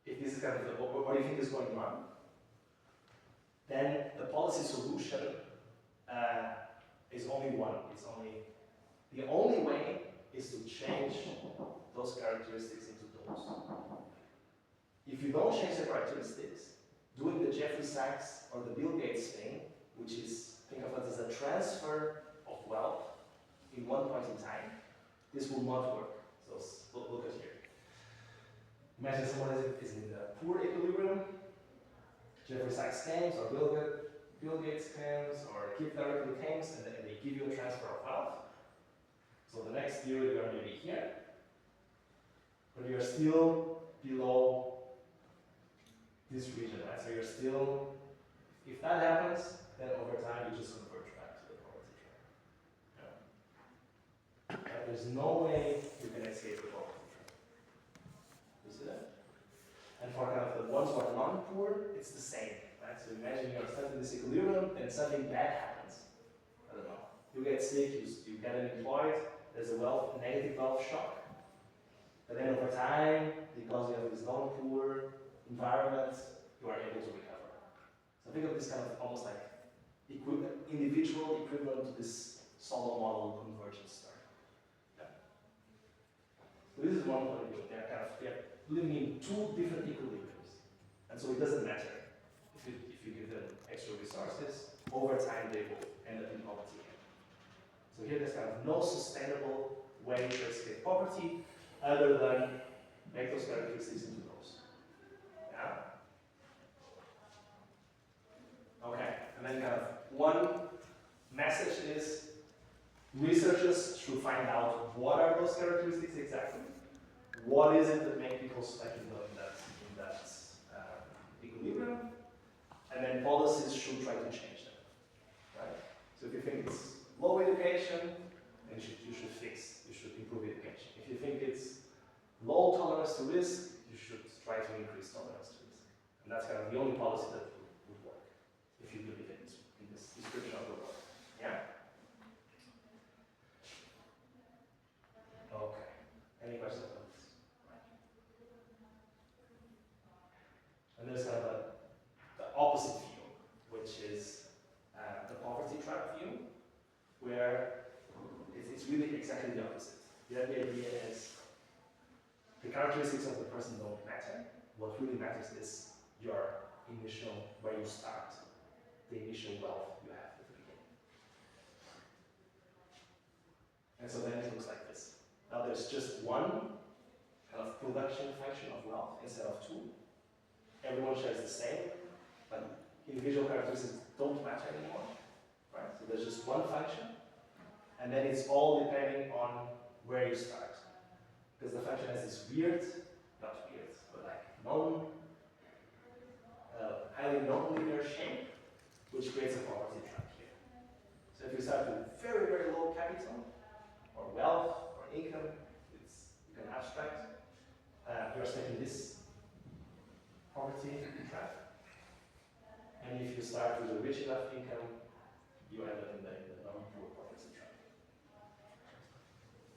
if this is kind of what you think is going on, then the policy solution is only one. The only way is to change those characteristics into those. If you don't change the characteristics, doing the Jeffrey Sachs or the Bill Gates thing, which is, think of it as a transfer of wealth in one point in time, this will not work. So look at here. Imagine someone is in the poor equilibrium, Jeffrey Sachs claims, or Bill Gates claims, or Keith directly claims, and they give you a transfer of wealth. So the next year you're going to be here, but you're still below this region, right? So you're still, if that happens, then over time you just converge back to the poverty trap. Yeah. Right? There's no way you can escape the poverty trap. You see that? And for kind of the ones who are non-poor, it's the same, right? So imagine you're stuck in this equilibrium and something bad happens. I don't know. You get sick, you get unemployed, there's a negative wealth shock. But then over time, because you have this non-poor environment, you are able to recover. So think of this kind of almost like individual equivalent to this Solo model convergence story. Yeah. So this is one point of view. They're living in two different equilibriums. And so it doesn't matter if you give them extra resources, over time they will end up in poverty again. So here there's kind of no sustainable way to escape poverty other than make those characteristics into those. Yeah? Okay, and then kind of one message is researchers should find out what are those characteristics exactly. What is it that makes people stuck in that equilibrium? And then policies should try to change them. Right? So if you think it's low education, then you should improve education. If you think it's low tolerance to risk, you should try to increase tolerance to risk. And that's kind of the only policy that would work, if you believe in this description of the world. Yeah? Okay. Any questions on this? And there's kind of the opposite view, which is the poverty Gefei-FIONA, where it's really exactly the opposite. The idea is the characteristics of the person don't matter. What really matters is your initial, where you start, the initial wealth you have at the beginning. And so then it looks like this. Now there's just one kind of production function of wealth instead of two. Everyone shares the same, but individual characteristics don't matter anymore. Right? So there's just one function, and then it's all depending on where you start. Because the function has this weird, not weird, but like highly non-linear shape, which creates a poverty trap here. So if you start with very, very low capital, or wealth, or income, you can abstract, you're stuck in this poverty trap. And if you start with a rich enough income, you end up in the non-poor poverty trap.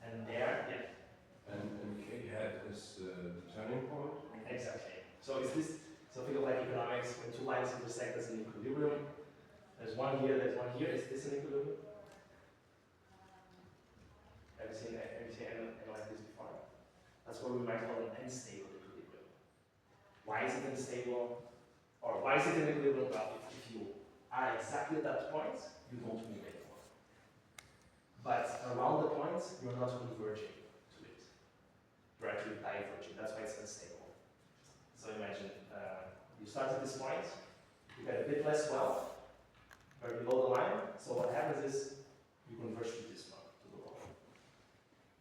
And there, yeah. And K hat is the turning point? Exactly. So is this, so think of like economics, when two lines intersect, there's an equilibrium. There's one here, there's one here. Is this an equilibrium? Have you seen anything like this before? That's what we might call an unstable equilibrium. Why is it unstable? Or why is it an equilibrium? Well, if you are exactly at that point, you don't move anymore. But around the point, you're not converging to it. You're actually diverging. That's why it's unstable. So imagine you start at this point, you get a bit less wealth, or below the line. So what happens is you converge to this one, to the lower.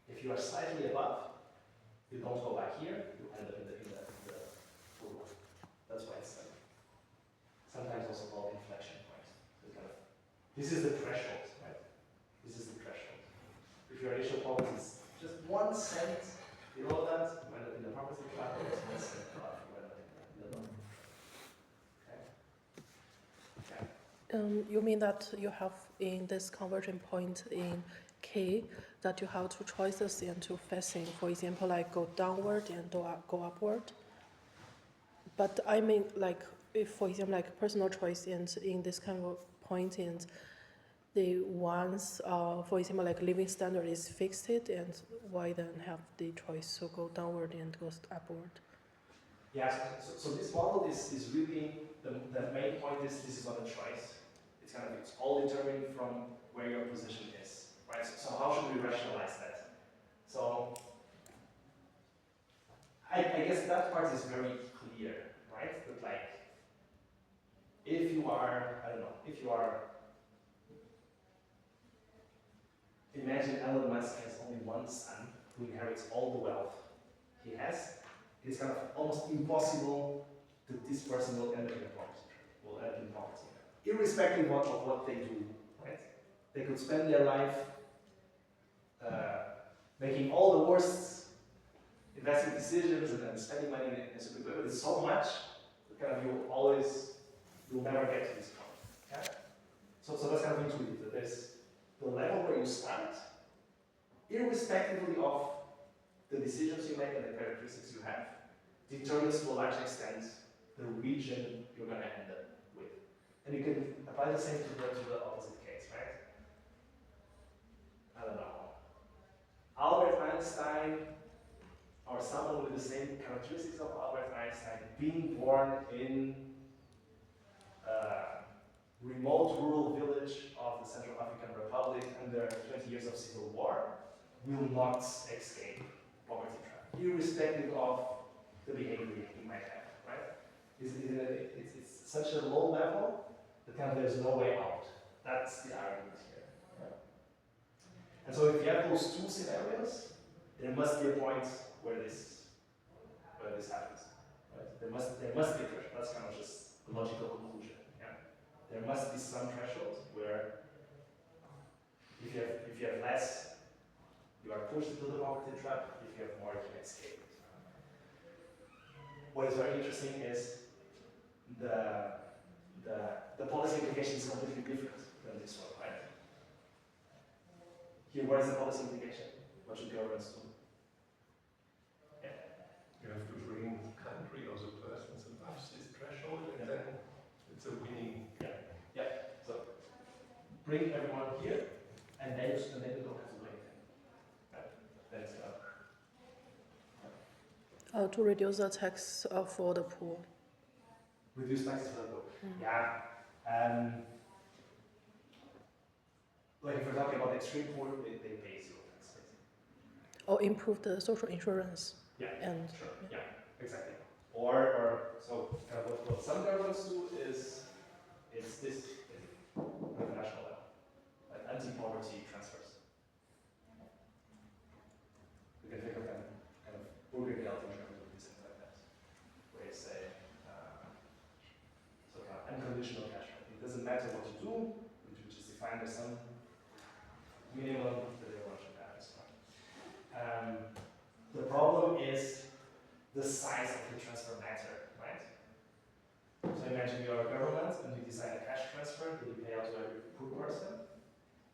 If you are slightly above, you don't go back here, you end up in the full one. That's why it's sometimes also called inflection point. So kind of, this is the threshold, right? This is the threshold. If your initial poverty is just 1 cent below that, you end up in the poverty trap, or it's 1 cent above, you end up in the lower. Okay? Yeah. You mean that you have in this conversion point in K that you have two choices and two facing, for example, like go downward and go upward. But I mean, like, if for example, like personal choice and in this kind of point, and the ones, for example, like living standard is fixed, and why then have the choice to go downward and go upward? Yeah, so this model is really, the main point is this is not a choice. It's all determined from where your position is, right? So how should we rationalize that? So I guess that part is very clear, right? That like, if you are, I don't know, if you are, imagine Elon Musk has only one son who inherits all the wealth he has. It's kind of almost impossible that this person will end up in poverty, irrespective of what they do, right? They could spend their life making all the worst investment decisions and spending money in super good. It's so much that kind of you'll never get to this point. Okay? So that's kind of intuitive. That there's the level where you start, irrespectively of the decisions you make and the characteristics you have, determines to a large extent the region you're going to end up with. And you can apply the same to the opposite case, right? I don't know. Albert Einstein, or someone with the same characteristics of Albert Einstein, being born in a remote rural village of the Central African Republic under 20 years of civil war, will not escape poverty trap, irrespective of the behavior he might have, right? It's such a low level that kind of there's no way out. That's the argument here. Right? And so if you have those two scenarios, there must be a point where this happens. Right? There must be a threshold. That's kind of just the logical conclusion. Yeah? There must be some threshold where if you have less, you are pushed into the poverty trap. If you have more, you can escape it. What is very interesting is the policy implication is completely different than this one, right? Here, what is the policy implication? What should governments do? Yeah. You have to bring the country or the persons above this threshold, and then it's a winning. Yeah. So bring everyone here, and then you don't have to do anything. Right? That's To reduce the tax for the poor. reduce taxes for the poor. Mm. Yeah. Like if we're talking about the extreme poor, they pay zero tax. Or improve the social insurance. Yeah. And Sure. Yeah. Exactly. Or so kind of what some governments do is it's this at the national level, like anti-poverty transfers. You can think of them kind of Bürgergeld in Germany or something like that, where you say so kind of unconditional cash. It doesn't matter what you do, which is defined as some minimum that everyone should have. The problem is the size of the transfer matter, right? So imagine you're a government and you design a cash transfer that you pay out to every poor person.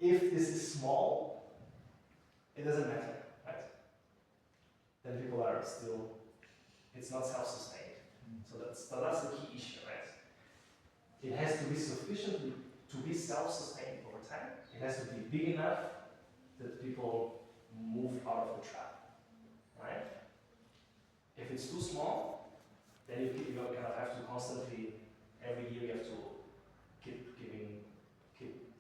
If this is small, it doesn't matter, right? Then people are still, it's not self-sustained. So that's the key issue, right? It has to be sufficiently to be self-sustained over time. It has to be big enough that people move out of the trap, right? If it's too small, then you kind of have to constantly, every year you have to keep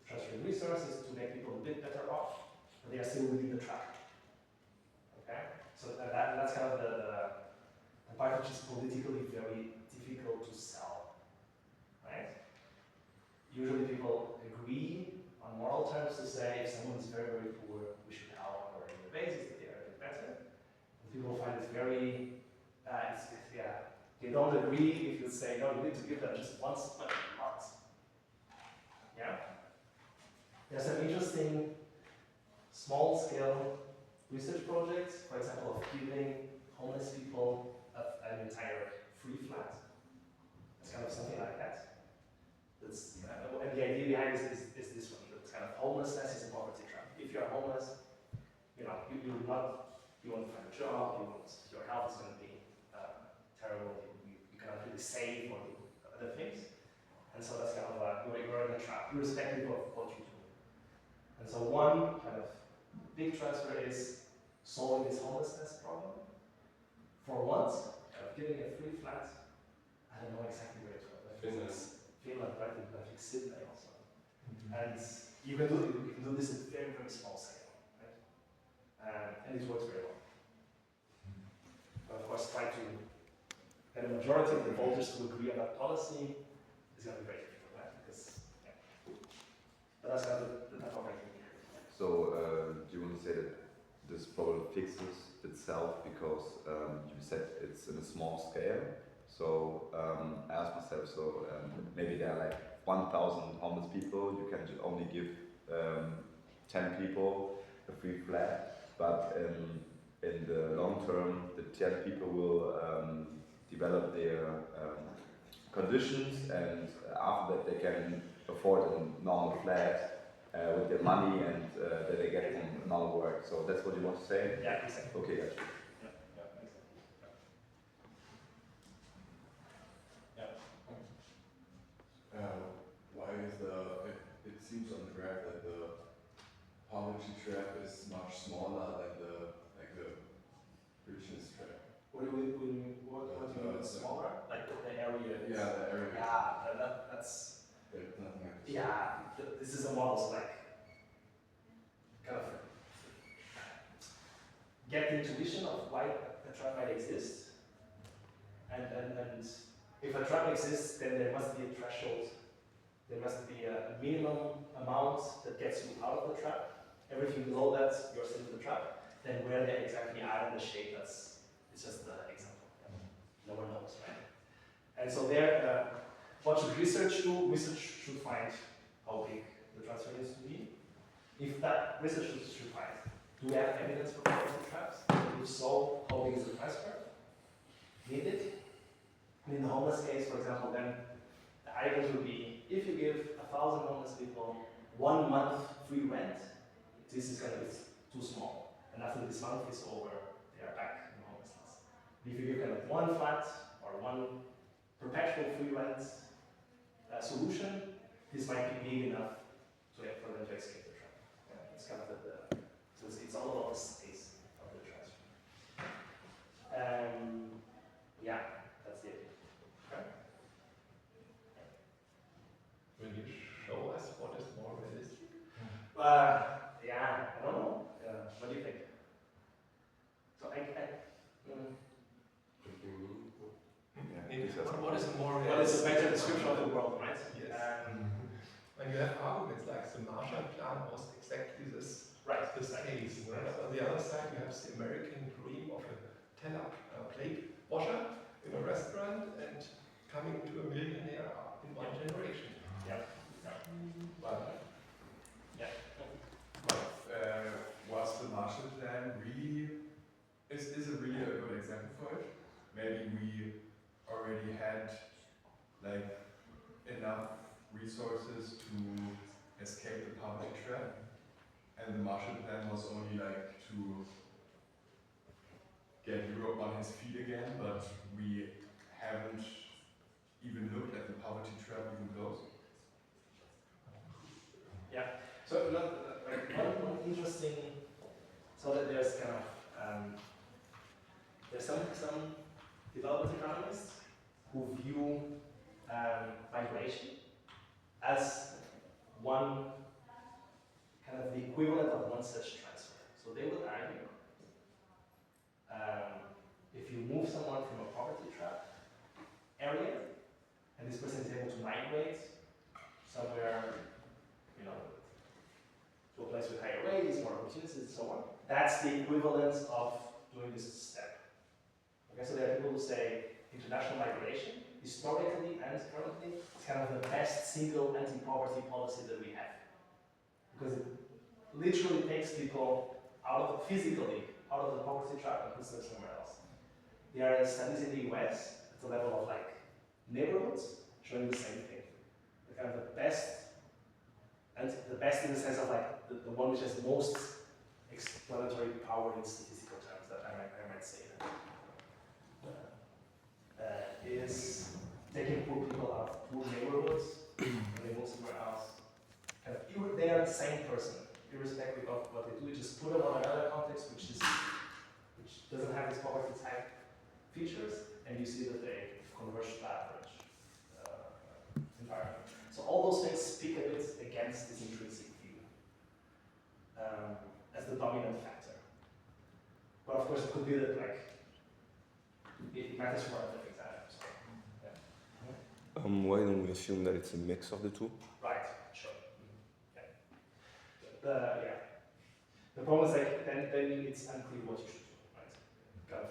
transferring resources to make people a bit better off, but they are still within the trap. Okay? So that's kind of the part which is politically very difficult to sell, right? Usually people agree on moral terms to say if someone is very, very poor, we should help on a regular basis, that they are a bit better. And people find it very, they don't agree if you say, no, you need to give them just once, but not. Yeah? There's some interesting small-scale research projects, for example, of giving homeless people an entire free flat. It's kind of something like that. That's, and the idea behind this is this one. It's kind of homelessness is a poverty trap. If you're homeless, you won't find a job, your health is going to be terrible, you cannot really save or do other things. And so that's kind of you're in a trap, irrespective of what you do. And so one kind of big transfer is solving this homelessness problem. For once, giving a free flat, I don't know exactly where it's from. Finland, right? I think Sydney also. And you can do this at very, very small scale, right? And it works very well. But of course, try to get a majority of the voters to agree on that policy is going to be very difficult, right? Because, but that's kind of the type of ranking. So, do you want to say that this problem fixes itself because you said it's in a small scale? So, I asked myself, maybe there are like 1,000 homeless people, you can only give 10 people a free flat, but in the long term, the 10 people will develop their conditions, and after that they can afford a normal flat with their money, and then they get normal work. So that's what you want to say? Yeah, exactly. Okay, that's true. Why is it seems on the graph that the poverty trap is much smaller than the richness trap. What do you mean smaller? Like the area? Yeah, the area. Yeah, that's. There's nothing like this. Yeah, this is a model, so like, kind of get the intuition of why a trap might exist, and if a trap exists, then there must be a threshold. There must be a minimum amount that gets you out of the trap. Everything below that, you're still in the trap. Then where they exactly are in the shape, it's just the example. No one knows, right? And so there, what should research do? Research should find how big the transfer needs to be. If that research should find, do we have evidence for poverty traps? If so, how big is the transfer needed? In the homeless case, for example, then the argument would be, if you give 1,000 homeless people 1 month free rent, this is going to be too small. And after this month is over, they are back in homelessness. If you give kind of one flat or one perpetual free rent solution, this might be big enough for to escape the trap. Yeah, it's kind of so it's all about the space of the transfer. Yeah, that's the idea. Okay. Will you show us what is more realistic? Yeah, I don't know. What do you think? So What is more what is a realistic? better description of the world, right? Yes. When you have arguments like the Marshall Plan was exactly this case. But on the other side, you have the American dream of a plate washer in a restaurant and coming to a millionaire in one generation. Was the Marshall Plan really, is it really a good example for it? Maybe we already had like enough resources to escape the poverty trap, and the Marshall Plan was only like to get Europe on his feet again, but we haven't even looked at the poverty trap even close. Yeah. So like one interesting, so that there's kind of there's some development economists who view migration as one kind of the equivalent of one such transfer. So they would argue if you move someone from a poverty trap area and this person is able to migrate somewhere, to a place with higher wages, more opportunities, and so on, that's the equivalent of doing this step. Okay, so there are people who say international migration, historically and currently, is kind of the best single anti-poverty policy that we have. Because it literally takes people physically out of the poverty trap and puts them somewhere else. There are studies in the US at the level of like neighborhoods showing the same thing. The kind of the best, and the best in the sense of like the one which has most explanatory power in statistical terms, that I might say that, is taking poor people out of poor neighborhoods and they move somewhere else. Kind of, they are the same person, irrespective of what they do. You just put them on another context which doesn't have these poverty type features, and you see that they converge to average environment. So all those things speak a bit against this intrinsic view as the dominant factor. But of course, it could be that like it matters for other things. Why don't we assume that it's a mix of the two? Right. Sure. Yeah. The problem is like then it's unclear what you should do. Right. Kind of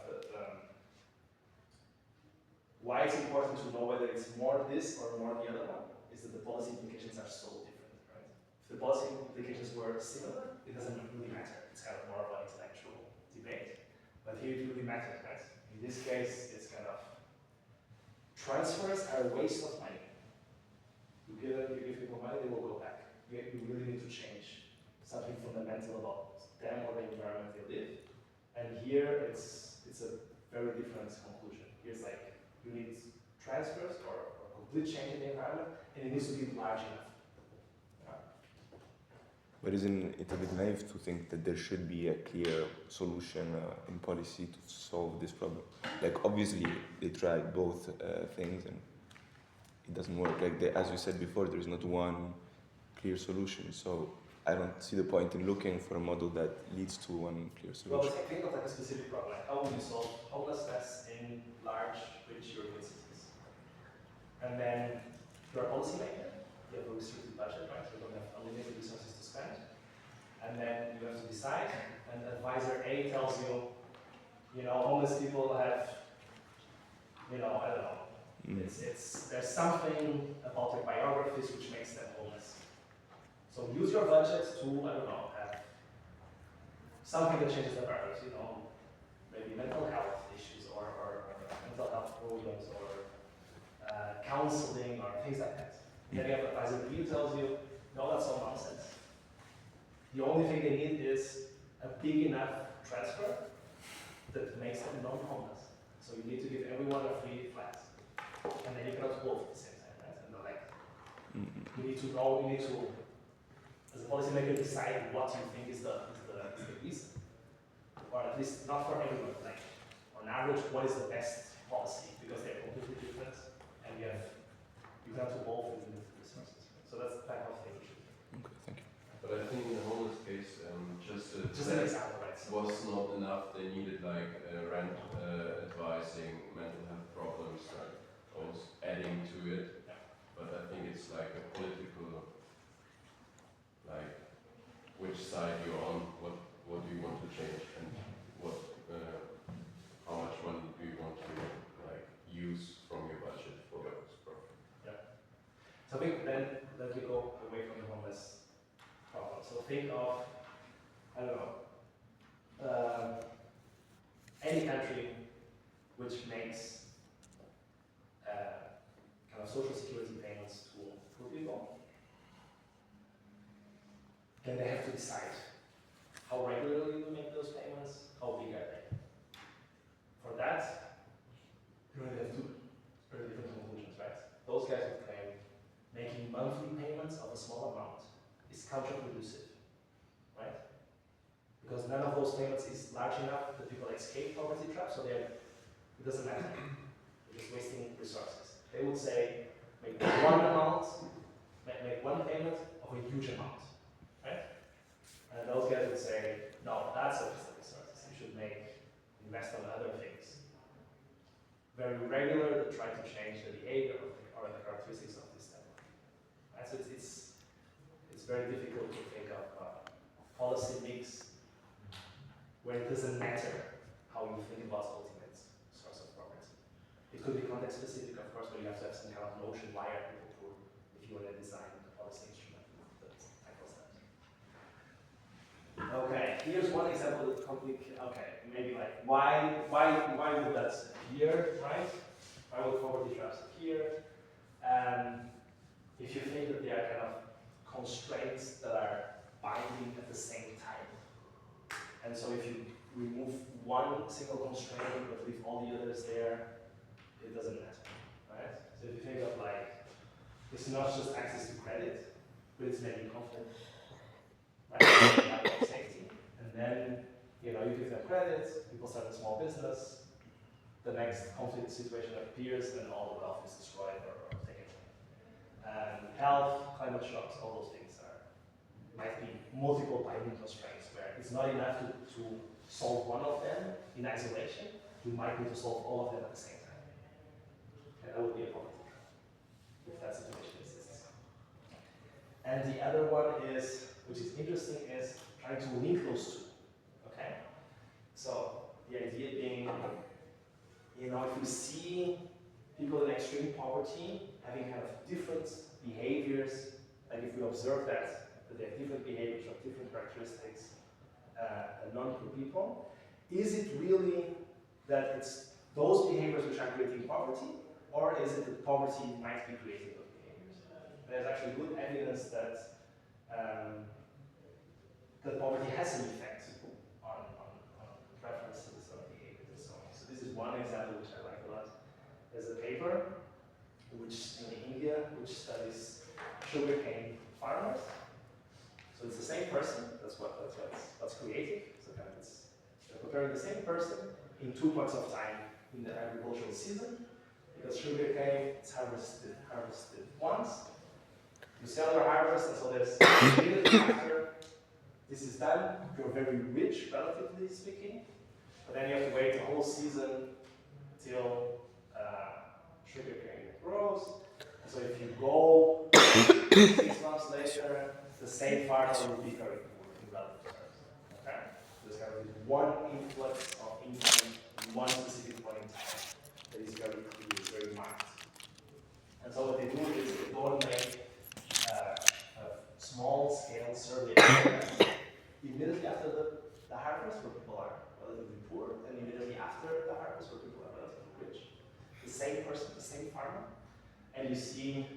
why it's important to know whether it's more this or more the other one is that the policy implications are so different, right? If the policy implications were similar, it doesn't really matter. It's kind of more of an intellectual debate. But here it really matters, right? In this case, it's kind of transfers are a waste of money. You give people money, they will go back. You really need to change something fundamental about them or the environment they live. And here it's a very different conclusion. Here's like you need transfers or complete change in the environment, and it needs to be large enough. But isn't it a bit naive to think that there should be a clear solution in policy to solve this problem? Like obviously they tried both things and it doesn't work. Like as you said before, there's not one clear solution. So I don't see the point in looking for a model that leads to one clear solution. Well, think of like a specific problem. Like how would you solve homelessness in large, rich European cities? And then you're a policymaker, you have a restricted budget, right? You don't have unlimited resources to spend. And then you have to decide, and advisor A tells you, homeless people have, I don't know, there's something about their biographies which makes them homeless. So use your budget to, have something that changes their biographies, maybe mental health issues or mental health programs or counseling or things like that. Then you have advisor B who tells you, no, that's all nonsense. The only thing they need is a big enough transfer that makes them non-homeless. So you need to give everyone a free flat. And then you cannot both at the same time, right? And they're like, you need to as a policymaker, decide what you think is the reason, or at least not for everyone. Like on average, what is the best policy? Because they're completely different, and you have to evolve within the resources. So that's the type of thing. Okay, thank you. But I think in the homeless case, just an example, right? So was not enough. They needed like rent advising, mental health problems, like was adding to it. Yeah. But I think it's like a political, like which side you're on, what do you want to change, and what how much money do you want to like use from your budget for those programs. So I think then let me go away from the homeless problem. So think of, I don't know, any country which makes kind of social security payments to poor people. Then they have to decide how regularly you make those payments, how big are they. For that, you really have two very different conclusions, right? Those guys would claim making monthly payments of a small amount is counterproductive, right? Because none of those payments is large enough that people escape poverty trap, so it doesn't matter. You're just wasting resources. They would say, make one amount, make one payment of a huge amount, right? And those guys would say, no, that's a waste of resources. You should invest on other things. Very regular to try to change the behavior or the characteristics of this network. Right? So it's very difficult to think of a policy mix where it doesn't matter how you think about the ultimate source of progress. It could be context specific, of course, but you have to have some kind of notion why are people poor if you want to design a policy instrument that tackles that. Okay, here's one example of conflict. Okay, maybe like why would that appear, right? Why would poverty traps appear? If you think that they are kind of constraints that are binding at the same time. And so if you remove one single constraint but leave all the others there, it doesn't matter, right? So if you think of like, it's not just access to credit, but it's maybe conflict, right? Lack of safety. And then, you give them credit, people start a small business, the next conflict situation appears and all the wealth is destroyed or taken away. Health, climate shocks, all those things might be multiple binding constraints where it's not enough to solve one of them in isolation. You might need to solve all of them at the same time. And that would be a poverty trap if that situation exists. And the other one is, which is interesting, is trying to link those two. Okay? So the idea being, if you see people in extreme poverty having kind of different behaviors, like if we observe that they have different behaviors or different characteristics non-poor people, is it really that it's those behaviors which are creating poverty, or is it that poverty might be creating those behaviors? There's actually good evidence that that poverty has an effect on preferences, on behaviors, and so on. So this is one example which I like a lot. There's a paper which in India which studies sugarcane farmers. So it's the same person. That's what's creative. So kind of they're comparing the same person in 2 points of time in the agricultural season, because sugarcane is harvested once. You sell your harvest, and so there's immediately after this is done, you're very rich, relatively speaking. But then you have to wait a whole season till sugarcane grows. And so if you go 6 months later, the same farmer will be very poor in relative terms. Okay? There's kind of this one influx of income in one specific point in time that is very clear, very marked. And so what they do is they go and make a small-scale survey immediately after the harvest, where people are relatively poor, and immediately after the harvest, where people are relatively rich. The same person, the same farmer, and you see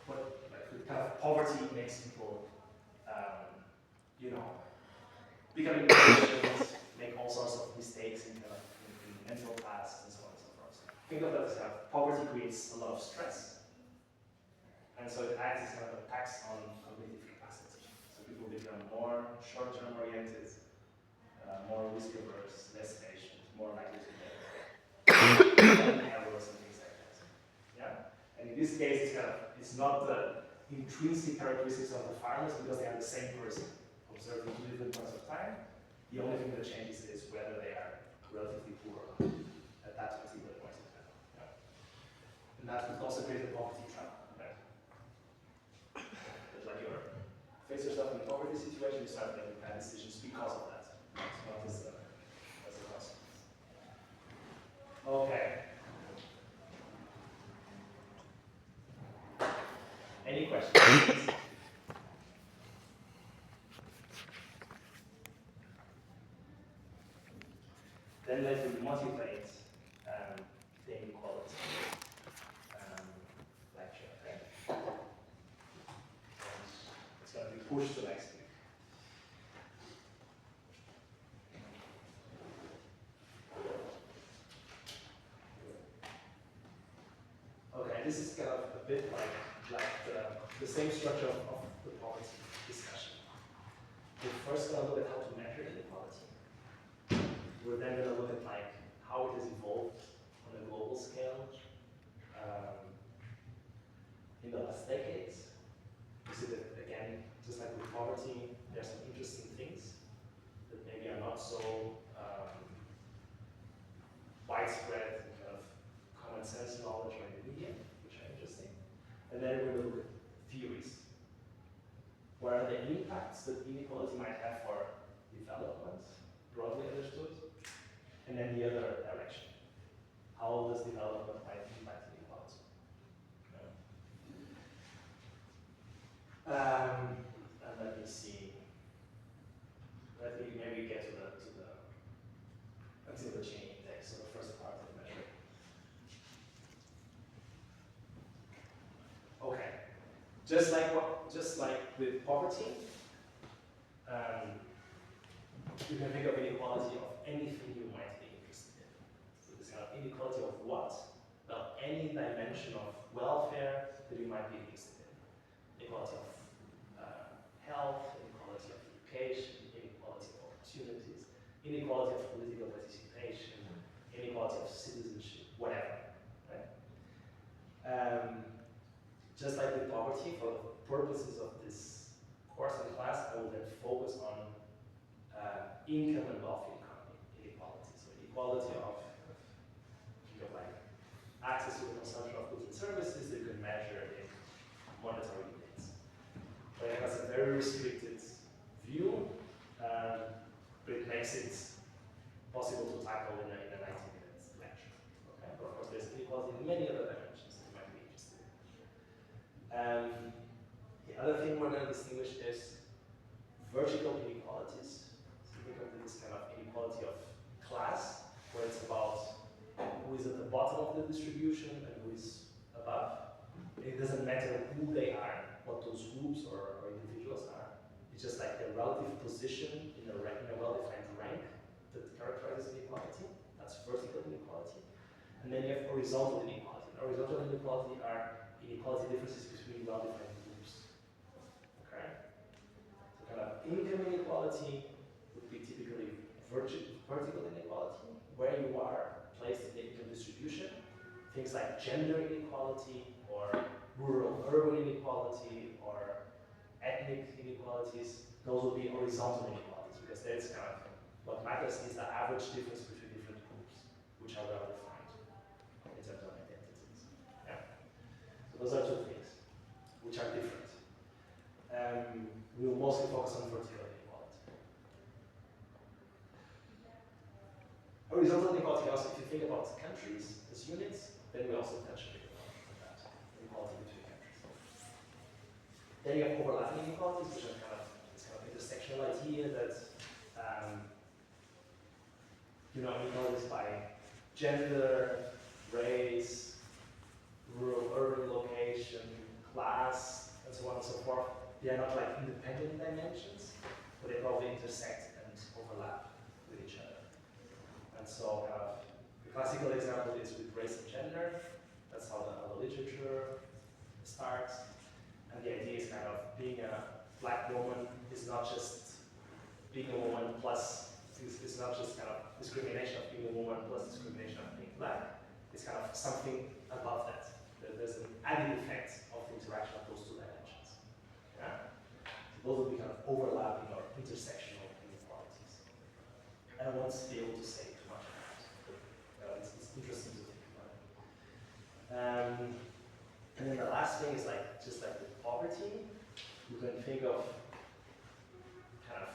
what kind of poverty makes people, becoming impatient, make all sorts of mistakes in mental tasks and so on and so forth. Think of that as kind of poverty creates a lot of stress, and so it acts as kind of a tax on cognitive capacity. risk averse, less patient, more likely to get errors and things like that. Yeah? And in this case, it's not the intrinsic characteristics of the farmers because they are the same person observed in 2 different points of time. The only thing that changes is whether they are relatively poor or not at that particular point in time. Yeah? And that would also create a poverty trap. Right? But like you face yourself in a poverty situation, you start making bad decisions because of that. It's not as a consequence. Okay. Any questions? Then let me motivate the inequality lecture. Okay? And it's going to be pushed to next week. Okay, this is kind of a bit like the same structure of the poverty discussion. We're first going to look at how to measure inequality. We're then going to look at how it has evolved on a global scale in the last decades. You see that again, just like with poverty, there's some interesting things that maybe are not so widespread and kind of common sense knowledge or in the media, which are interesting. And then we're going to look at theories. What are the impacts that inequality might have for development, broadly understood? And then the other direction. How does development might impact inequality? And let me see. Let me maybe get to the chain index, so the first part of the measure. Okay. Just like with poverty, you can think of inequality of anything you might be interested in. So this kind of inequality of what? Well, any dimension of welfare that you might be interested in. Inequality of health, inequality of education, inequality of opportunities, inequality of political participation, inequality of citizenship, whatever. Right? Just like with poverty, for the purposes of this course and class, I will then focus on income and wealth inequality. So inequality of access to the consumption of goods and services that you can measure in monetary units. But it has a very restricted view, but it makes it possible to tackle in a 90-minute lecture. Okay? But of course, there's inequality in many other dimensions that you might be interested in. The other thing we're going to distinguish is vertical inequalities. So think of this kind of inequality of class, where it's about who is at the bottom of the distribution and who is above. It doesn't matter who they are, what those groups or individuals are. It's just like their relative position in a well-defined rank that characterizes inequality. That's vertical inequality. And then you have horizontal inequality. Horizontal inequality are inequality differences between well-defined groups. Okay? So kind of income inequality would be typically vertical inequality, where you are placed in the income distribution. Things like gender inequality or rural-urban inequality or ethnic inequalities, those will be horizontal inequalities because that's kind of what matters is the average difference between different groups, which are well defined in terms of identities. Yeah. So those are two things which are different. We will mostly focus on vertical inequality. Horizontal inequality also, if you think about countries as units, then we also touch a bit on that, inequality between countries. Then you have overlapping inequalities, which are kind of this kind of intersectional idea that inequalities by gender, race, rural-urban location, class, and so on and so forth. They are not like independent dimensions, but they probably intersect and overlap with each other. And so the classical example is with race and gender. That's how the literature starts. And the idea is kind of being a black woman is not just being a woman plus it's not just kind of discrimination of being a woman plus discrimination of being black. It's kind of something above that. There's an added effect of the interaction of those two dimensions. Yeah? So those will be kind of overlapping or intersectional inequalities. I won't be able to say too much about it, but it's interesting to think about it. And then the last thing is like just like with poverty, you can think of kind of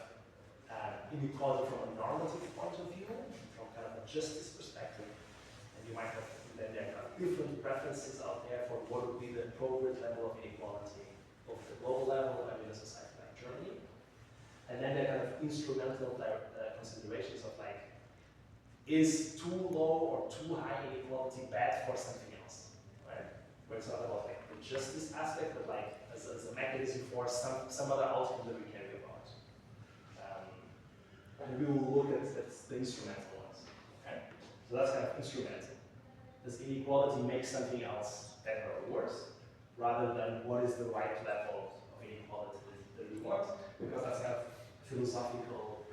inequality from a normative point of view, from kind of a justice perspective, and you might have then there are kind of different preferences out there for what would be the appropriate level of inequality both at the global level and in a society like Germany. And then there are kind of instrumental considerations of like, is too low or too high inequality bad for something else, right? Where it's not about like the justice aspect, but like as a mechanism for some other outcome that we care about. And we will look at the instrumental ones, okay? So that's kind of instrumental. Does inequality make something else better or worse, rather than what is the right level of inequality that we want? Because that's kind of philosophical,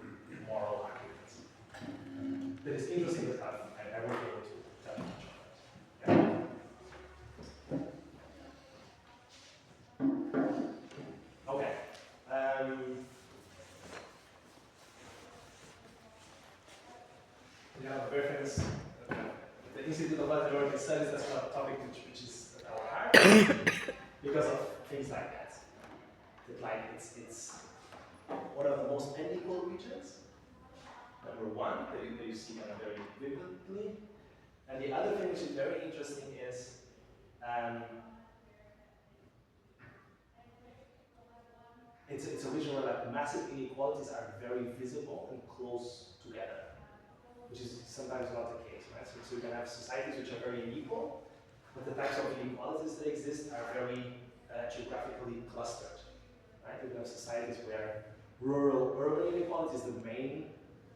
moral arguments. That is interesting, but I won't be able to tell you much on that. Okay. We have a very famous the Institute of Latin American Studies. That's not a topic which is at our heart because of things like that. That like it's one of the most unequal regions. Number one, that you see kind of very vividly. And the other thing which is very interesting is it's a region where like massive inequalities are very visible and close together, which is sometimes not the case, right? So you can have societies which are very unequal, but the types of inequalities that exist are very geographically clustered, right? You can have societies where rural-urban inequality is the main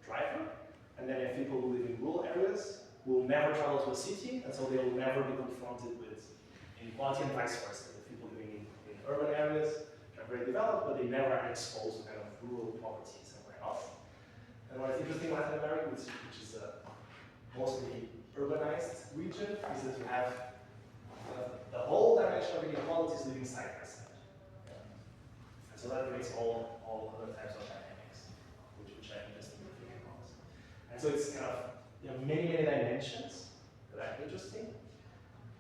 driver, and then you have people who live in rural areas who will never travel to a city, and so they will never be confronted with inequality, and vice versa. The people living in urban areas are very developed, but they never are exposed to kind of rural poverty somewhere else. And what is interesting in Latin America, which is a mostly urbanized region, is that you have the whole dimension of inequalities living side by side. Yeah. And so that creates all other types of dynamics, which are interesting to think about. And so it's kind of many dimensions that are interesting,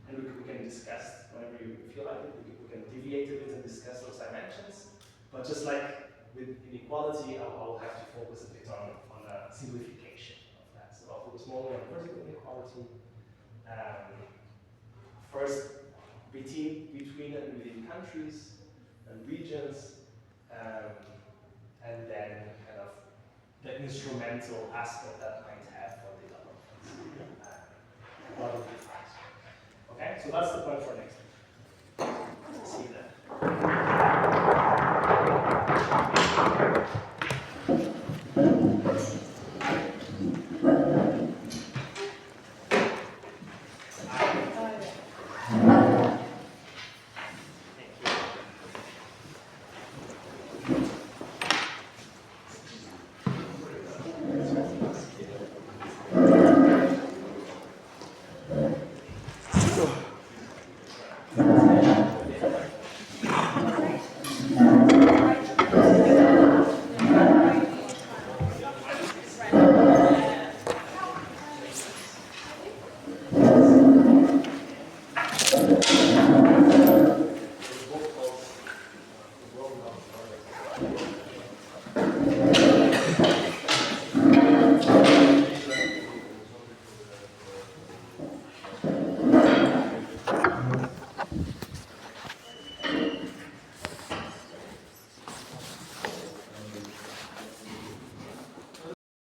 and we can discuss whenever you feel like it. We can deviate a bit and discuss those dimensions. But just like with inequality, I'll have to focus a bit on a simplification of that. So I'll focus more on vertical inequality. First, between and within countries and regions, and then kind of the instrumental aspect that might have for development. What would be fine. Okay, so that's the point for next week.